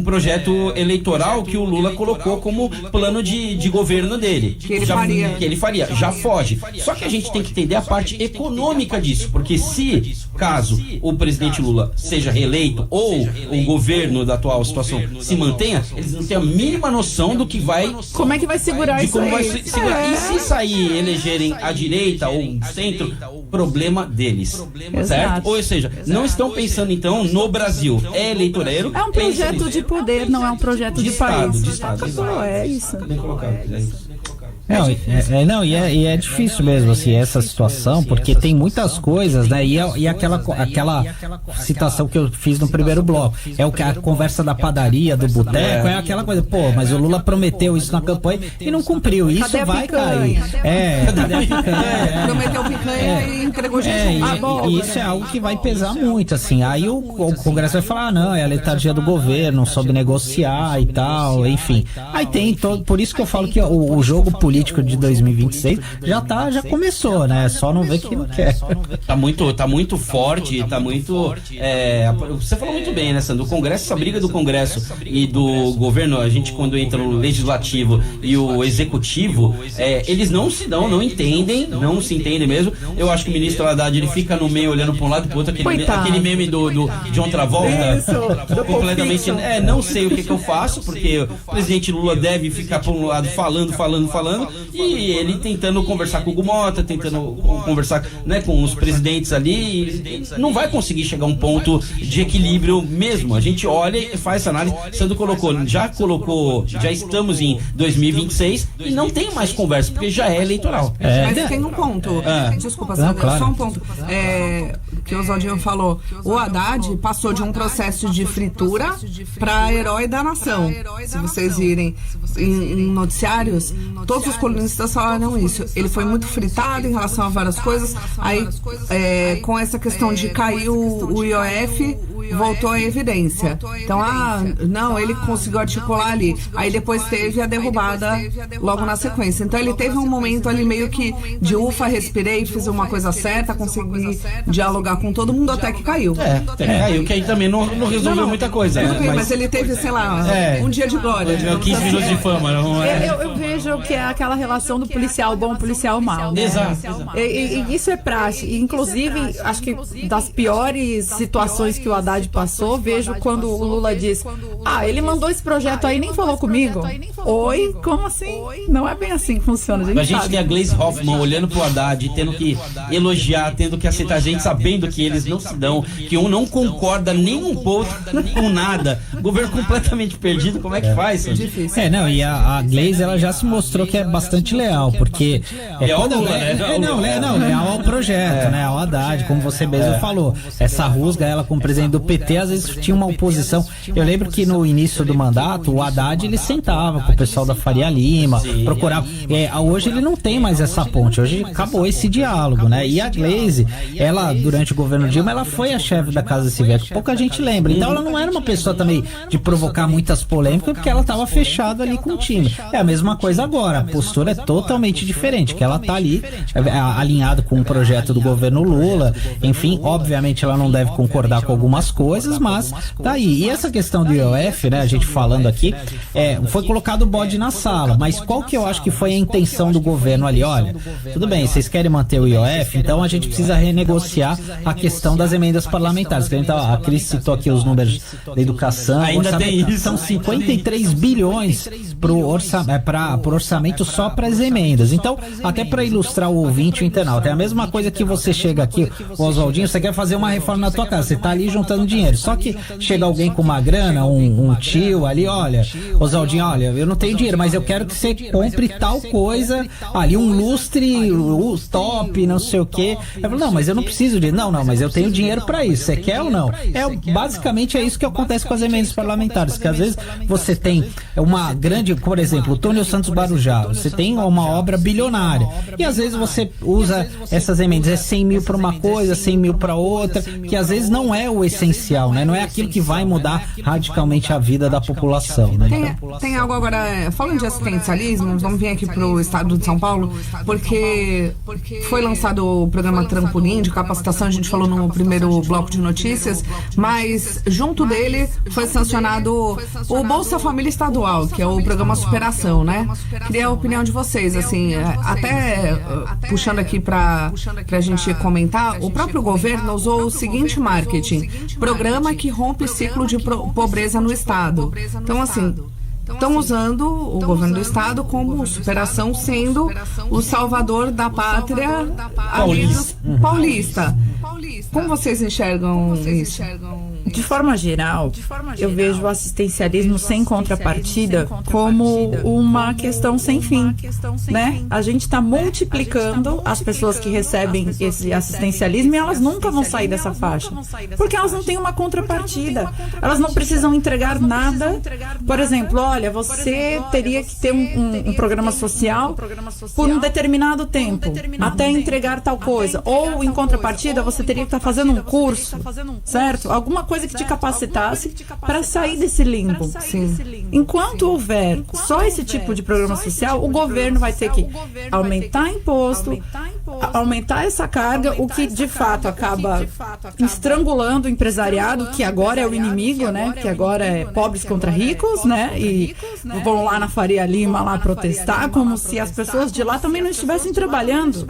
projeto eleitoral que o Lula colocou como plano de governo dele. Que ele faria. Já foge. Só que a gente tem que entender a parte econômica disso, porque se, caso o presidente Lula seja reeleito ou o governo da atual situação se mantenha, eles não têm a mínima noção do que vai... Como é que vai segurar isso aí? Vai segurar. E se sair elegerem a direita ou o centro, problema deles. Certo? Ou seja, não estão pensando então no Brasil. É eleitoreiro. É um projeto de poder, não é um projeto de país. De Estado. É isso. Bem colocado. É isso. E é difícil mesmo, assim, essa situação, porque tem muitas coisas, né? E aquela citação que eu fiz no primeiro bloco, a conversa da padaria, do boteco, é aquela coisa, mas o Lula prometeu isso na campanha e não cumpriu, isso vai cair. Cadê a picanha? Prometeu picanha e entregou Jesus. E isso é algo que vai pesar muito, assim. Aí o Congresso vai falar, não, é a letargia do governo, não soube negociar e tal, enfim. Aí tem todo, por isso que eu falo que o jogo político de 2026 já começou, né? Só não vê que não quer. Tá muito forte, tá muito... você falou muito bem, né, Sandro? O Congresso, essa briga do Congresso e do governo, a gente quando entra no legislativo e o executivo, eles não se dão, não entendem, não se entendem mesmo. Eu acho que o ministro Haddad, ele fica no meio olhando pra um lado e pro outro, aquele meme do John Travolta, completamente, não sei o que eu faço, porque o presidente Lula deve ficar por um lado falando, e ele tentando conversar com o Gumota, tentando conversar, né, com os presidentes ali, não vai conseguir chegar a um ponto de equilíbrio mesmo. A gente olha e faz essa análise. Sandro já estamos em 2026 e não tem mais conversa, porque já é eleitoral. Mas tem um ponto, desculpa, Sandro, claro. Só um ponto, que o Oswaldinho falou, o Haddad passou de um processo de fritura para herói da nação. Se vocês virem em noticiários, todos os colunistas falaram isso. Ele foi muito fritado em relação a várias coisas. Aí, com essa questão de cair o IOF, voltou a evidência. Então, não, ele conseguiu articular ali. Aí depois teve a derrubada logo na sequência. Então, ele teve um momento ali meio que de ufa, respirei, fiz uma coisa certa, consegui dialogar com todo mundo até que caiu. Caiu, que aí também não resolveu muita coisa. Mas ele teve, sei lá, um dia de glória. 15 minutos de fama. Eu vejo que é aquela relação do policial bom, policial mau. Né? Exato. E isso é praxe. E, inclusive, acho que das piores situações que o Haddad passou, vejo quando o Lula diz, ele mandou esse projeto aí, nem falou comigo. Oi? Como assim? Não é bem assim que funciona. A gente tem a Gleisi Hoffmann olhando pro Haddad, tendo que elogiar, tendo que aceitar a gente, sabendo que eles não se dão, que um não concorda nem um pouco com nada. O governo completamente perdido, como é que faz? Difícil. E a Gleisi, ela já se mostrou que é bastante leal, porque leal ao Lula, leal ao projeto, né, ao Haddad, como você mesmo falou, essa rusga, ela como presidente do PT, às vezes tinha uma oposição. Eu lembro que no início do mandato, o Haddad, ele sentava com o pessoal da Faria Lima, procurava, hoje ele não tem mais essa ponte, hoje acabou esse diálogo, né, e a Gleisi, ela, durante o governo Dilma, ela foi a chefe da Casa Civil, que pouca gente lembra, então ela não era uma pessoa também de provocar muitas polêmicas, porque ela estava fechada ali com o time. É a mesma coisa agora, a postura é totalmente diferente, que ela tá ali alinhada com o projeto do governo Lula, enfim, obviamente ela não deve concordar com algumas coisas, mas tá aí. E essa questão do IOF, né, a gente falando aqui, foi colocado o bode na sala, mas qual que eu acho que foi a intenção do governo ali? Olha, tudo bem, vocês querem manter o IOF, então a gente precisa renegociar a questão das emendas parlamentares, que a Cris citou aqui os números da educação, ainda tem isso. São 53 bilhões pro orçamento só para as emendas. Então, até para ilustrar o ouvinte e o internauta, é a mesma coisa que você chega aqui, o Oswaldinho, você quer fazer uma reforma na tua casa, você tá ali juntando dinheiro, só que chega alguém com uma grana, um tio ali, olha, Oswaldinho, olha, eu não tenho dinheiro, mas eu quero que você compre tal coisa, ali um lustre, top, não sei o quê. Eu falo, não, mas eu não preciso de, não, não, mas eu tenho dinheiro para isso, você quer ou não? Basicamente é isso que acontece com as emendas parlamentares, que às vezes você tem uma grande, por exemplo, o Túnel Santos Guarujá, você tem uma obra bilionária, e às vezes você usa essas emendas, 100 mil para uma coisa, 100 mil para outra, que às vezes não é o essencial, né? Não é aquilo que vai mudar radicalmente a vida da população, né? Tem algo agora, falando de assistencialismo, vamos vir aqui pro estado de São Paulo, porque foi lançado o programa Trampolim de capacitação, a gente falou no primeiro bloco de notícias, mas junto dele foi sancionado o Bolsa Família Estadual, que é o programa Superação, né? Queria a opinião de vocês, assim, até puxando aqui pra gente comentar, o próprio governo usou o seguinte marketing: programa que rompe o ciclo de pobreza no estado. Então, assim, estão usando o governo do estado como superação, sendo o salvador da pátria paulista. Como vocês enxergam isso? De forma geral, eu vejo o assistencialismo sem contrapartida como uma questão sem fim, né? A gente está multiplicando as pessoas que recebem esse assistencialismo e elas nunca vão sair dessa faixa, porque elas não têm uma contrapartida, elas não precisam entregar nada. Por exemplo, olha, você teria que ter um programa social por um determinado tempo, até entregar tal coisa, ou em contrapartida você teria que estar fazendo um curso, certo? Alguma coisa que te capacitasse para sair desse limbo. Sim. Enquanto houver só esse tipo de programa social, o governo vai ter que aumentar imposto, aumentar essa carga, o que de fato acaba estrangulando o empresariado, que agora é o inimigo, né? Que agora é pobres contra ricos, né? E vão lá na Faria Lima lá protestar, como se as pessoas de lá também não estivessem trabalhando.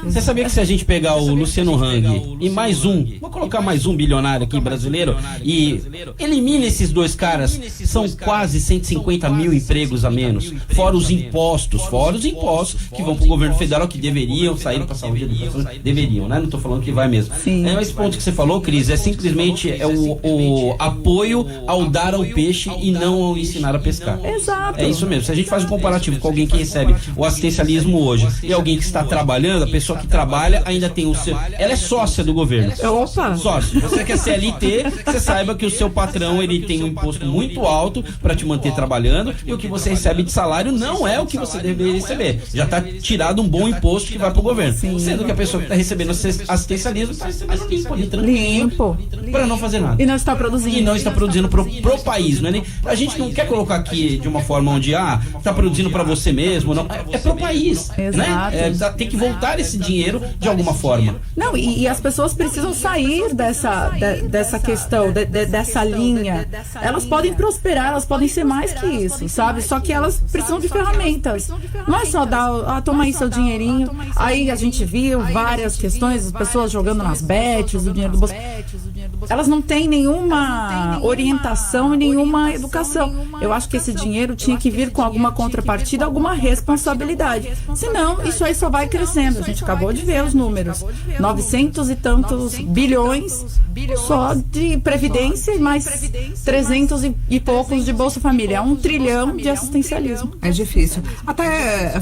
Você sabia que se a gente pegar o Luciano Hang e mais vou colocar mais um bilionário aqui brasileiro, e elimina esses dois caras, são quase 150 mil empregos a menos, fora os impostos que vão pro governo federal, que deveriam sair para saúde e educação, deveriam, né? Não tô falando que vai mesmo. Sim. Esse ponto que você falou, Cris, é simplesmente o apoio ao dar ao peixe e não ao ensinar a pescar. Exato. É isso mesmo. Se a gente faz um comparativo com alguém que recebe o assistencialismo hoje e alguém que está trabalhando, a pessoa que trabalha ainda tem o seu... Ela é sócia do governo. Opa! Sócio. Você quer CLT, você saiba que o seu patrão ele tem um imposto muito alto para te manter trabalhando, e o que você recebe de salário não é o que você deveria receber. Já está tirado um bom imposto que vai para o governo. Sim. Sendo que a pessoa que está recebendo assistencialismo está recebendo limpo, para não fazer nada. E não está produzindo. E não está produzindo pro país. Não é nem, a gente não quer colocar aqui de uma forma onde está produzindo para você mesmo. Não, é pro país. Exato. Né? Tem que voltar esse dinheiro de alguma forma. Não, e as pessoas precisam sair dessa questão, dessa linha. Elas podem prosperar, elas podem ser mais que isso, sabe? Só que elas precisam de ferramentas. Não é só dar, toma aí seu dinheirinho. Aí a gente viu várias questões, as pessoas jogando nas bets, o dinheiro do bolso. Elas não têm nenhuma orientação e nenhuma educação. Eu acho que esse dinheiro tinha que vir com alguma contrapartida, alguma responsabilidade. Senão, isso aí só vai crescendo. A gente acabou de ver os números. 900 e tantos bilhões só de previdência e mais 300 e poucos de Bolsa Família. É 1 trilhão de assistencialismo. É difícil. Até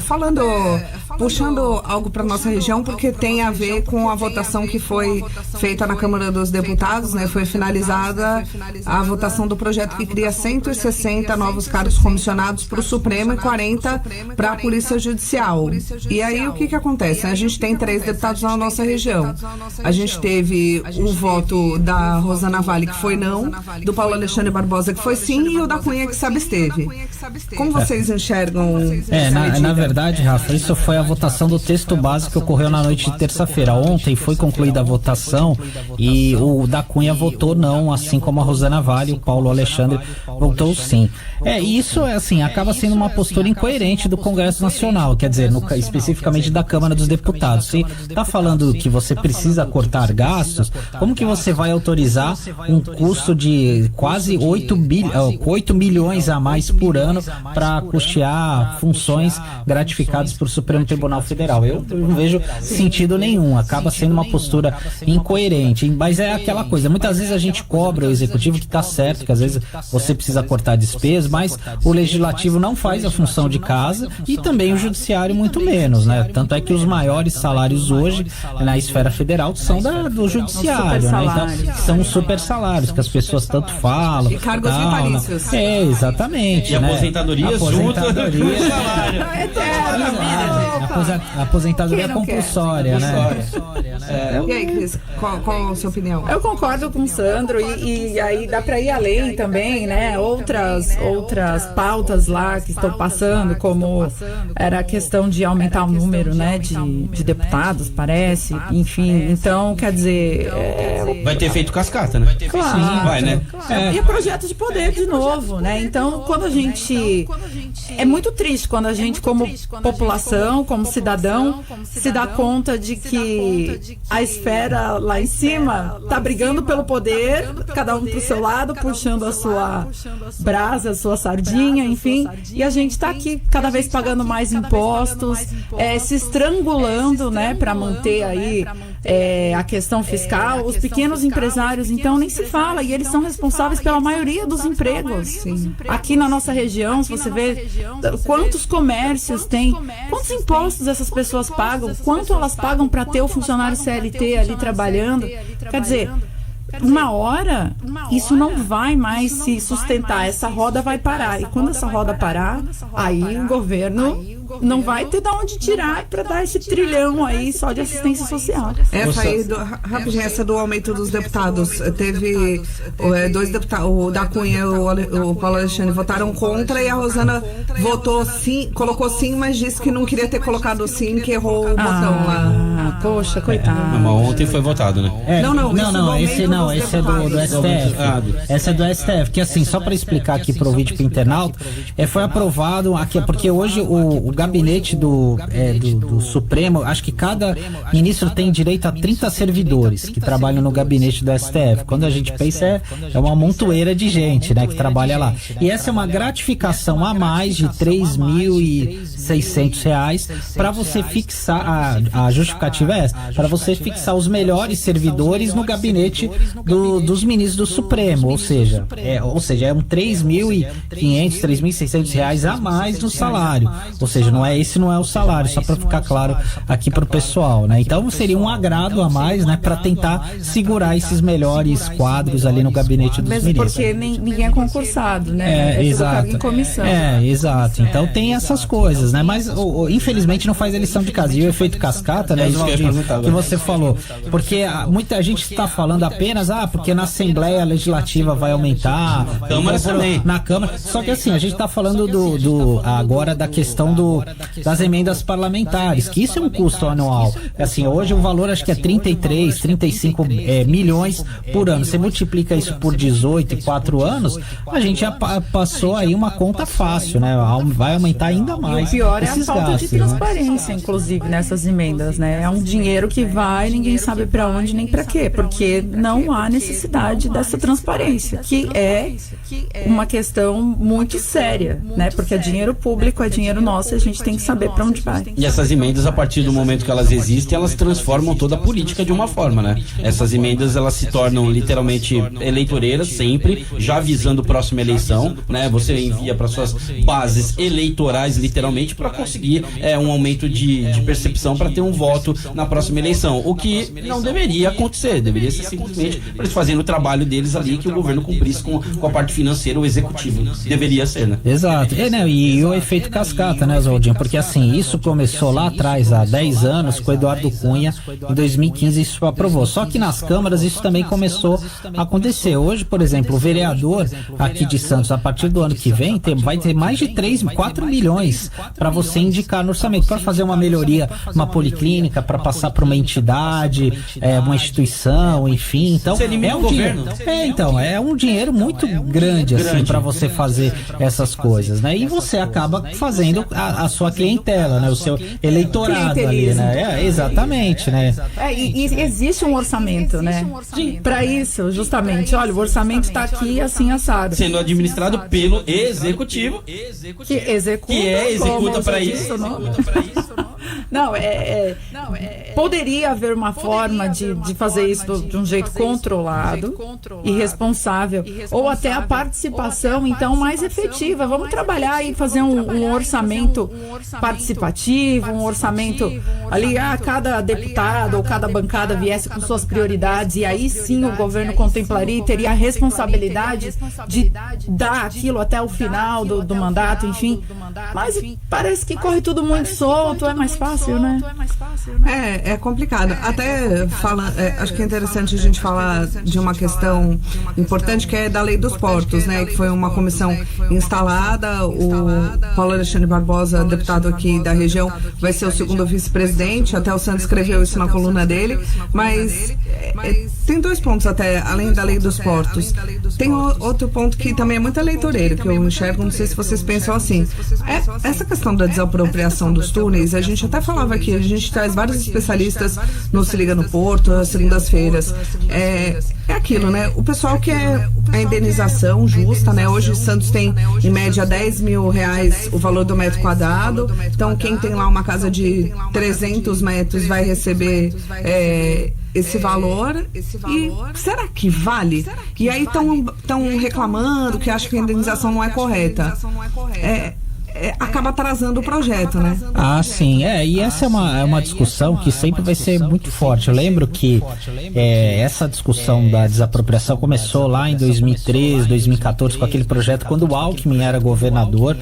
puxando algo para nossa região, porque tem a ver com a votação que foi feita na Câmara dos Deputados, né? Foi finalizada a votação do projeto que cria 160 novos cargos comissionados para o Supremo e 40 para a Polícia Judicial. E aí o que acontece? A gente tem 3 deputados na nossa região. A gente teve o voto da Rosana Vale, que foi não, do Paulo Alexandre Barbosa, que foi sim, e o da Cunha, que se absteve. Como vocês enxergam essa medida? Na verdade, Rafa, isso foi a votação do texto base que ocorreu na noite de terça-feira. Ontem foi concluída a votação e o da Cunha votou não, assim como a Rosana Vale, o Paulo Alexandre votou sim. Isso assim, acaba sendo uma postura incoerente do Congresso Nacional, quer dizer, especificamente da Câmara dos Deputados. Se está falando que você precisa cortar gastos, como que você vai autorizar um custo de quase 8 milhões a mais por ano ano para custear funções gratificadas por Supremo Tribunal Federal. Eu não vejo sentido nenhum, acaba sendo uma postura incoerente, mas é aquela coisa, muitas vezes a gente cobra o executivo, que está certo, que às vezes você precisa cortar despesas, mas o legislativo não faz a função de casa e também o judiciário muito menos, né? Tanto é que os maiores salários hoje na esfera federal são do judiciário, né? Então são os super salários que as pessoas tanto falam. E cargos vitalícios. É, exatamente. E né? aposentadoria junto com o salário. A aposentadoria compulsória, né? E aí, Cris, qual a sua opinião? Eu concordo com o Sandro e aí dá para ir além também, né? Outras pautas lá que estão passando, como era a questão de aumentar o número, né, de deputados, parece, enfim. Então, quer dizer... Vai ter feito cascata, né? Claro. Sim, vai, né? E projeto de poder de novo, né? Então, quando a gente... É muito triste quando a gente, como população, como cidadão, se dá conta de que a esfera lá em cima tá brigando pelo poder, cada um pro seu lado, puxando a sua brasa, a sua sardinha, enfim, e a gente tá aqui cada vez pagando mais impostos, se estrangulando, né, para manter aí a questão fiscal. Os pequenos empresários, então, nem se fala, e eles são responsáveis pela maioria dos empregos. Sim. Aqui na nossa região, se você vê quantos comércios tem, quantos impostos essas pessoas pagam, quanto elas pagam para ter o funcionário CLT ali trabalhando. Quer dizer, uma hora isso não vai mais se sustentar, essa roda vai parar, e quando essa roda parar, aí o governo não vai ter de onde tirar para dar esse trilhão aí só de assistência social. Essa aí, rapidinho, essa do aumento dos deputados, teve dois deputados, o da Cunha e o Paulo Alexandre votaram contra, e a Rosana votou sim, colocou sim, mas disse que não queria ter colocado sim, que errou o botão lá. Poxa, coitado. Mas ontem foi votado, né? Esse é do STF. Essa é do STF, que assim, só para explicar aqui pro vídeo pro internauta, foi aprovado aqui, porque hoje o gabinete do Supremo, acho que cada ministro tem direito a 30 servidores que trabalham no gabinete do STF. Quando a gente pensa, é uma montoeira de gente, né, que trabalha lá. E essa é uma gratificação a mais de R$3.600 para você fixar, a justificativa é essa, para você fixar os melhores servidores no gabinete dos ministros do Supremo, ou seja, é um R$3.500, R$3.600 a mais no salário. Ou seja, esse não é o salário, só para ficar claro aqui pro pessoal, né? Então seria um agrado a mais, né, para tentar segurar esses melhores quadros ali no gabinete dos ministros. Mesmo porque ninguém é concursado, né? Exato. Em comissão. Exato. Então tem essas coisas, né? Mas infelizmente não faz a lição de casa. E o efeito cascata, né, que você falou, porque muita gente está falando apenas, porque na Assembleia Legislativa vai aumentar, Câmara também. Na Câmara. Só que assim, a gente está falando agora da questão das emendas parlamentares, que isso é um custo anual. Assim, hoje o valor acho que é 33, 35 milhões por ano. Você multiplica isso por 18 e 4 anos, a gente já passou aí uma conta fácil, né? Vai aumentar ainda mais. E o pior é a falta gastos, de transparência, né? Inclusive, nessas emendas, né? É um dinheiro que vai, ninguém sabe para onde nem para quê, porque não há necessidade dessa transparência, que é uma questão muito séria, né? Porque é dinheiro público, é dinheiro nosso, a gente tem que saber para onde vai. E essas emendas, a partir do momento que elas existem, elas transformam toda a política de uma forma, né? Essas emendas, elas se tornam literalmente eleitoreiras sempre, já visando a próxima eleição, né? Você envia para suas bases eleitorais, literalmente, para conseguir um aumento de percepção para ter um voto na próxima eleição. O que não deveria acontecer, deveria ser simplesmente eles fazendo o trabalho deles ali, que o governo cumprisse com a parte financeira, o executivo. Deveria ser, né? Exato. E o efeito cascata, né, Zoldinho? Porque assim, isso começou lá atrás, há 10 anos, com o Eduardo Cunha, em 2015 isso aprovou. Só que nas câmaras isso também começou a acontecer. Hoje, por exemplo, o vereador aqui de Santos, a partir do ano que vem, vai ter mais de 4 milhões para você indicar no orçamento, para fazer uma melhoria, uma policlínica, para passar para uma entidade, uma instituição, enfim. Então é um dinheiro. Então é um dinheiro muito grande assim para você fazer essas coisas, né? E você acaba fazendo a sua clientela, né? O seu eleitorado ali, né? Exatamente, né? E existe um orçamento, né? Para isso, justamente. Olha, o orçamento está aqui assim assado. Sendo administrado pelo executivo, que executa para isso. Não, poderia haver uma forma de fazer isso de um jeito controlado e responsável, ou até a participação, então, mais efetiva. Vamos trabalhar e fazer um orçamento participativo, um orçamento ali, cada deputado ou cada bancada viesse com suas prioridades, e aí sim o governo contemplaria e teria a responsabilidade de dar aquilo até o final do mandato, enfim. Mas parece que corre tudo muito solto, é mais fácil, né? É complicado. Até acho que é interessante a gente falar de uma questão importante, que é da Lei dos Portos, né? Que foi uma comissão instalada. O Paulo Alexandre Barbosa, deputado aqui da região, vai ser o segundo vice-presidente. Até o Santos escreveu isso na coluna dele. Mas tem dois pontos até, além da Lei dos Portos. Tem outro ponto que também é muito eleitoreiro, que eu enxergo, não sei se vocês pensam assim. Essa questão da desapropriação dos túneis, a gente até falava aqui, a gente traz vários especialistas no Se Liga no Porto, às segundas-feiras. É aquilo, né? O pessoal quer a indenização justa, né? Hoje o Santos tem, em média, R$10 mil o valor do metro quadrado. Então, quem tem lá uma casa de 300 metros vai receber esse valor. E será que vale? E aí estão reclamando que acham que a indenização não é correta. Acaba atrasando o projeto, né? Sim. E essa é uma discussão que sempre vai ser muito forte. Eu lembro que essa discussão da desapropriação começou lá em 2013, 2014, com aquele projeto quando o Alckmin era governador.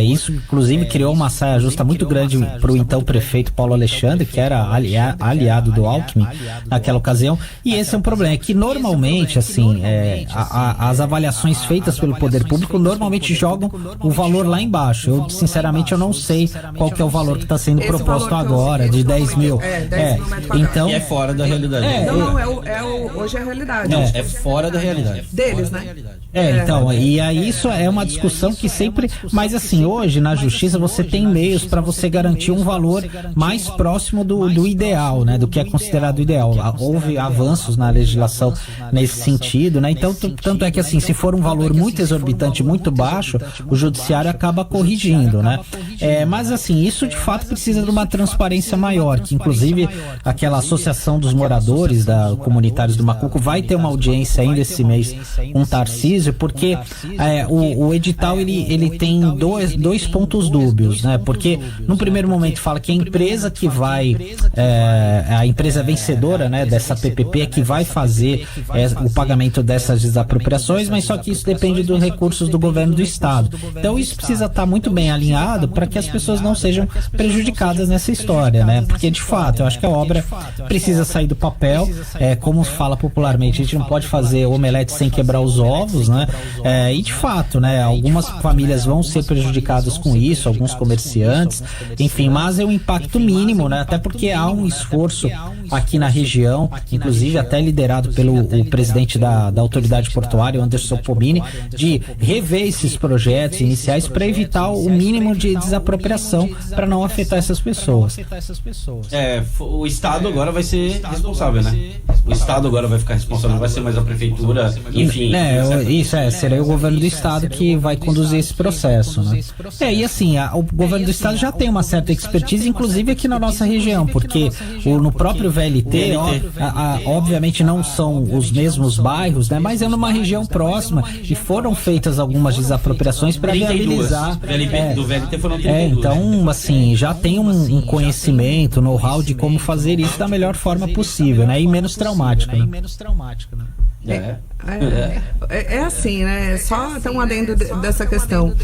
Isso, inclusive, criou uma saia justa muito grande para o então prefeito Paulo Alexandre, que era aliado do Alckmin naquela ocasião. E esse é um problema, que normalmente, assim, as avaliações feitas pelo poder público normalmente jogam o valor lá embaixo. Eu, sinceramente, eu não sei qual que é o valor que está sendo proposto agora, de 10 mil. Então, e é fora da realidade. Hoje é a realidade. Não, é fora da realidade. Deles, né? Então, e aí isso é uma discussão que sempre... Mas assim, hoje na justiça você tem meios para você garantir um valor mais próximo do ideal, né? Do que é considerado ideal. Houve avanços na legislação nesse sentido, né? Então, tanto é que assim, se for um valor muito exorbitante, muito baixo, o judiciário acaba corrigindo, né? Mas assim, isso de fato precisa de uma transparência maior, que inclusive aquela associação dos moradores comunitários do Macuco vai ter uma audiência ainda esse mês com Tarcísio, porque o edital ele tem dois pontos dúbios, né? Porque no primeiro momento fala que a empresa que vai a empresa vencedora, né, dessa PPP é que vai fazer o pagamento dessas desapropriações, mas só que isso depende dos recursos do governo do estado. Então isso precisa estar muito bem alinhado para que as pessoas não sejam prejudicadas nessa história, né? Porque de fato eu acho que a obra precisa sair do papel, como fala popularmente, a gente não pode fazer omelete sem quebrar os ovos, né? E de fato, né, algumas famílias vão ser prejudicadas com isso, alguns comerciantes, enfim, mas é um impacto mínimo, né? Até porque há um esforço aqui na região, inclusive até liderado pelo presidente da autoridade portuária, Anderson Pomini, de rever esses projetos iniciais para evitar o mínimo de desapropriação, para não afetar essas pessoas. O Estado agora vai ser responsável, né? O Estado agora vai ficar responsável, não vai ser mais a prefeitura, enfim. Seria o governo do estado que vai conduzir esse processo, né? E assim, o governo do estado já tem uma certa expertise, inclusive aqui na nossa região, porque no próprio VLT, obviamente não são os mesmos bairros, né? Mas é numa região próxima e foram feitas algumas desapropriações para viabilizar. Do VLT foram 32. Então, assim, já tem um conhecimento, know-how de como fazer isso da melhor forma possível, né? E menos traumático, né? É assim, né? Só até um adendo dessa questão.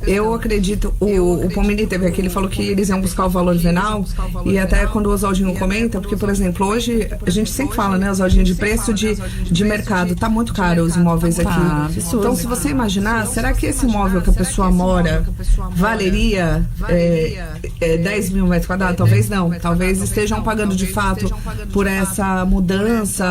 Eu acredito, o Pomini teve aqui, ele falou que eles iam buscar o valor venal, e até quando o Oswaldinho comenta, porque, por exemplo, hoje a gente sempre fala, né, Oswaldinho, de preço de mercado, tá muito caro os imóveis aqui. Então, se você imaginar, será que esse imóvel que a pessoa mora valeria 10 mil metros quadrados? Talvez não. Talvez estejam pagando de fato por essa mudança,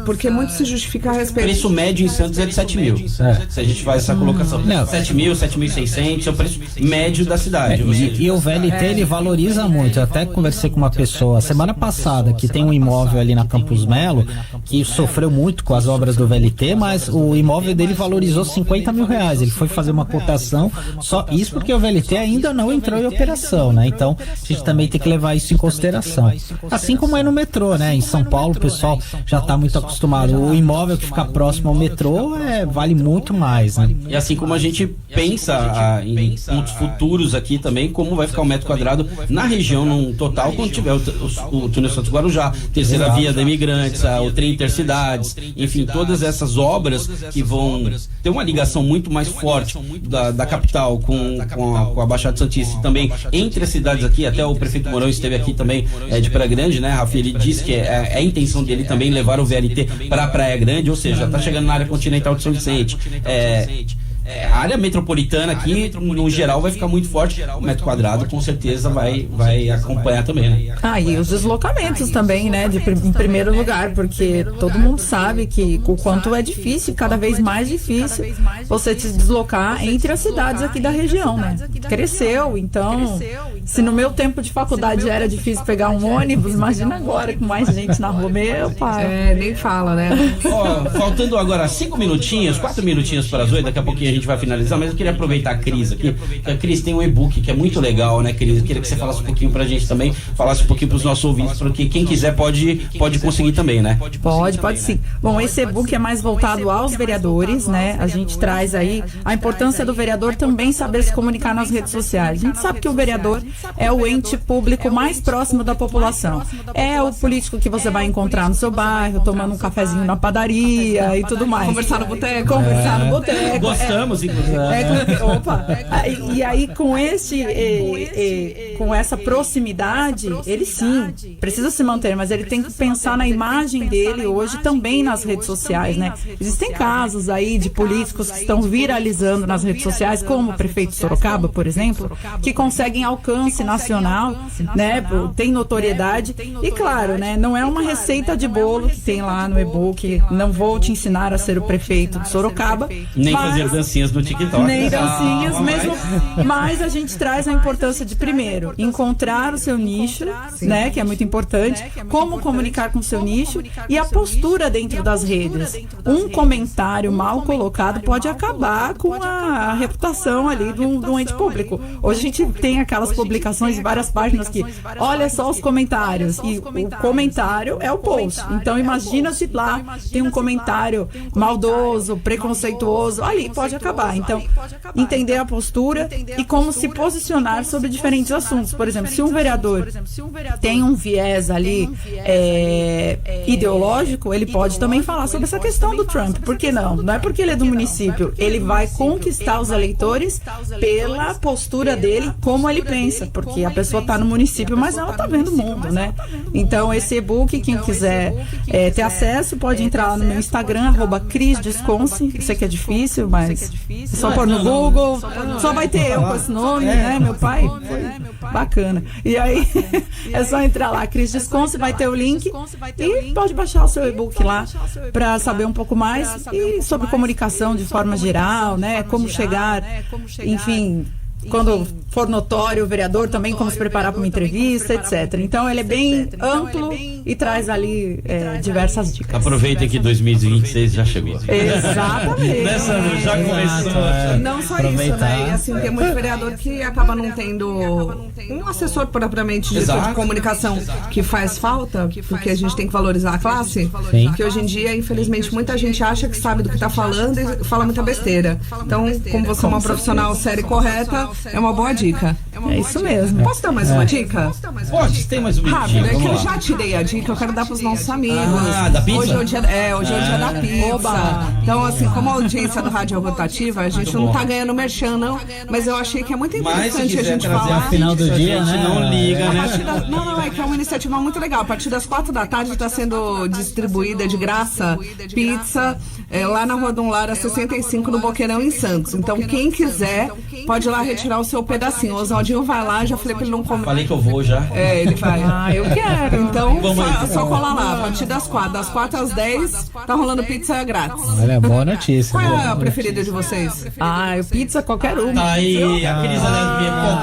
porque muito se justifica a respeito. O preço médio em Santos é de 7 mil. Se a gente faz essa colocação. 7 mil, 7.600 é o preço médio da cidade. E o VLT, ele valoriza muito. Eu até conversei com uma pessoa semana passada que tem um imóvel ali na Campos Melo que sofreu muito com as obras do VLT, mas o imóvel dele valorizou 50 mil reais. Ele foi fazer uma cotação, só isso porque o VLT ainda não entrou em operação, né? Então a gente também tem que levar isso em consideração. Assim como é no metrô, né? Em São Paulo o pessoal já está muito acostumado. O imóvel que fica próximo ao metrô vale muito mais, né? E assim como a gente pensa em pontos futuros aqui também, como vai ficar o metro quadrado na região num total, quando tiver o túnel Santos Guarujá, terceira via da Imigrantes, o trem Intercidades, enfim, todas essas obras que vão ter uma ligação muito mais forte da capital com a Baixada Santista e também entre as cidades aqui. Até o prefeito Mourão esteve aqui também de Praia Grande, né, Rafa? Ele disse que é a intenção dele também levar o VLT para Praia Grande, ou seja, está chegando na área continental de São Vicente. A área metropolitana aqui, no geral, vai ficar muito forte. O metro quadrado, com certeza, vai acompanhar também, né? E os deslocamentos também, né? Em primeiro lugar, porque todo mundo sabe que o quanto é difícil, cada vez mais difícil, você se deslocar entre as cidades aqui da região, né? Cresceu, então, se no meu tempo de faculdade já era difícil pegar um ônibus, imagina agora com mais gente na rua. Meu pai. Nem fala, né? Faltando agora 5 minutinhos, 4 minutinhos para as 8, daqui a pouquinho a gente vai finalizar, mas eu queria aproveitar a Cris aqui, porque a Cris tem um e-book que é muito legal, né, Cris? Eu queria que você falasse um pouquinho pra gente também, falasse um pouquinho pros nossos ouvintes, porque quem quiser pode conseguir também, né? Pode sim. Bom, esse e-book é mais voltado aos vereadores, né? A gente traz aí a importância do vereador também saber se comunicar nas redes sociais. A gente sabe que o vereador é o ente público mais próximo da população. É o político que você vai encontrar no seu bairro, tomando um cafezinho na padaria e tudo mais. Conversar no boteco. Gostamos, inclusive. E aí com essa proximidade, ele sim precisa se manter, mas ele tem que pensar na imagem dele hoje também nas redes sociais, né? Existem casos aí de políticos que estão viralizando nas redes sociais, como o prefeito de Sorocaba, por exemplo, que conseguem alcance nacional, né? Tem notoriedade e, claro, né? Não é uma receita de bolo que tem lá no e-book. Não vou te ensinar a ser o prefeito de Sorocaba, nem fazer dancinhas no TikTok. Nem dancinhas, mesmo. Mas a gente traz a importância de, primeiro, encontrar o seu nicho, né? Que é muito importante. Como comunicar com o seu nicho e a postura dentro das redes. Um comentário mal colocado pode acabar com a reputação ali de um ente público. Hoje a gente tem aquelas publicações em várias páginas que olha só os comentários. E o comentário é o post. Então imagina se lá tem um comentário maldoso, preconceituoso. Ali pode acabar. Então, entender a postura e como se posicionar sobre diferentes assuntos. Por exemplo, se um vereador tem um viés ali ideológico, ele pode também falar sobre essa questão do Trump. Por que não? Não é porque ele é do município. Ele vai conquistar os eleitores pela postura dele, como ele pensa. Porque a pessoa está no município, mas ela está vendo o mundo, né? Então, esse e-book, quem quiser ter acesso, pode entrar lá no meu Instagram, @CrisDesconce. Eu sei que é difícil, mas só pôr no Google, só vai ter eu com esse nome, né? Meu pai foi bacana. E aí, é só entrar lá, Cris Desconce, vai ter o link e pode baixar o seu e-book lá para saber um pouco mais e sobre comunicação de forma geral, né? Como chegar, enfim, quando for notório o vereador, também como se preparar para uma entrevista, etc. Então ele é bem amplo e traz ali diversas dicas. Aproveitem que 2026 já chegou. Exatamente. Já começou. Não só isso, né? E assim, tem muito vereador que acaba não tendo um assessor propriamente de comunicação que faz falta, porque a gente tem que valorizar a classe. Sim. Que hoje em dia, infelizmente, muita gente acha que sabe do que está falando e fala muita besteira. Então, como você é uma profissional séria e correta, é uma boa dica. É isso mesmo. Posso dar mais uma dica? Pode, tem mais um Rápido, minutinho. é que Vamos eu lá. já tirei a dica, eu quero dar pros nossos amigos. Ah, da pizza? Hoje é o dia da pizza. Oba. Então, assim, como a audiência do Rádio é rotativa, a gente não tá ganhando merchan, não. Mas eu achei que é muito Mas se interessante a quiser gente trazer falar. a final do dia, né? a gente não liga, A né? partir não, é que é uma iniciativa muito legal. A partir das 4 da tarde está sendo distribuída de graça pizza lá na Rua Dom Lara 65 no Boqueirão em Santos. Então quem quiser pode ir lá retirar o seu pedacinho. O Oswaldinho vai lá, já falei pra ele não comer. Falei que eu vou já. É, ele vai. Ah, eu quero. Então, Vamos aí. só colar lá, a partir das 4. Das 4 às 10, tá rolando pizza grátis. Olha, boa notícia. Qual é boa a notícia. preferida de vocês? Pizza qualquer uma. Tá aí, a Cris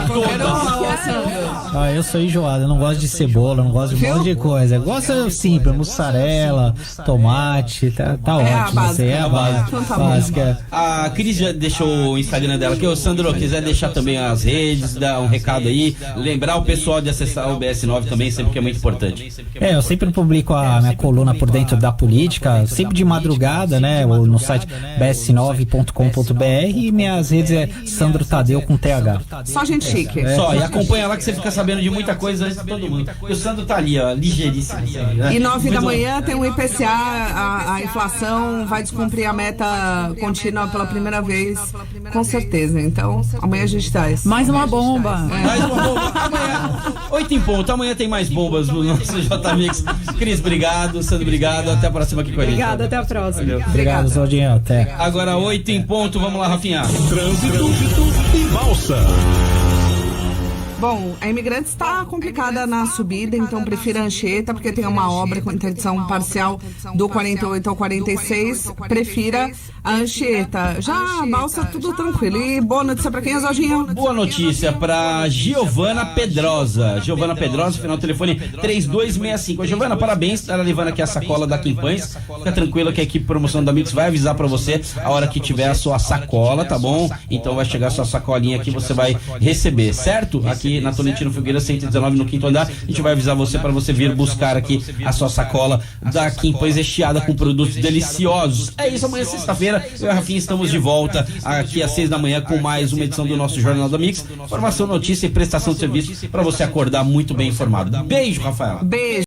Qualquer todas. uma, ô, Sandro. Eu sou enjoado, eu não gosto de cebola, não gosto de um monte de coisa. Eu gosto simples, mussarela, tomate, tá a ótimo. básica. Isso aí é a base. Então tá bom. básica. A Cris já deixou o Instagram dela aqui. O Sandro, quiser deixar também as redes, dar um recado aí, lembrar o pessoal de acessar o BS9 também, sempre que é muito importante. Eu sempre publico a minha coluna por dentro da política, sempre de madrugada, né? Ou no site bs9.com.br e minhas redes é Sandro Tadeu com TH. Só gente chique. Só, e acompanha lá que você fica sabendo de muita coisa antes de todo mundo. E o Sandro tá ali, ó, ligeiríssimo. E 9 da manhã tem um IPCA, a inflação vai descumprir a meta contínua pela primeira vez, com certeza. Então, amanhã a gente traz. Mais uma bomba. Mais uma bomba. Amanhã, 8 em ponto. Amanhã tem mais bombas no nosso J-Mix. Cris, obrigado. Sandro, obrigado. Até a próxima aqui com a gente. Obrigada, até a próxima. Obrigado, Zaldinho. Até. Agora 8 em ponto. Vamos lá, Rafinha. Trânsito e balsa. Bom, a Imigrantes está complicada na subida, então prefira Anchieta, porque tem uma obra com interdição parcial do 48 ao 46. Prefira a Anchieta. Já a Balsa, tudo tranquilo. E boa notícia para quem, Zaldinho? Boa notícia para Giovana Pedrosa. Giovana Pedrosa, final do telefone 3265. Ô, Giovana, parabéns. Tá levando aqui a sacola da Quimpanhas. Fica tranquila que a equipe promoção da Mix vai avisar para você a hora que tiver a sua sacola, tá bom? Então vai chegar a sua sacolinha aqui, você vai receber, certo? Aqui na Tolentino Filgueira 119 no 5º andar. A gente vai avisar você para você vir buscar aqui a sua sacola da Quimpanhas recheada com produtos deliciosos. É isso, amanhã sexta-feira eu e a Rafinha estamos de volta aqui às 6 da manhã com mais uma edição do nosso Jornal da Mix. Informação, notícia e prestação de serviço para você acordar muito bem informado. Beijo, Rafaela. Beijo.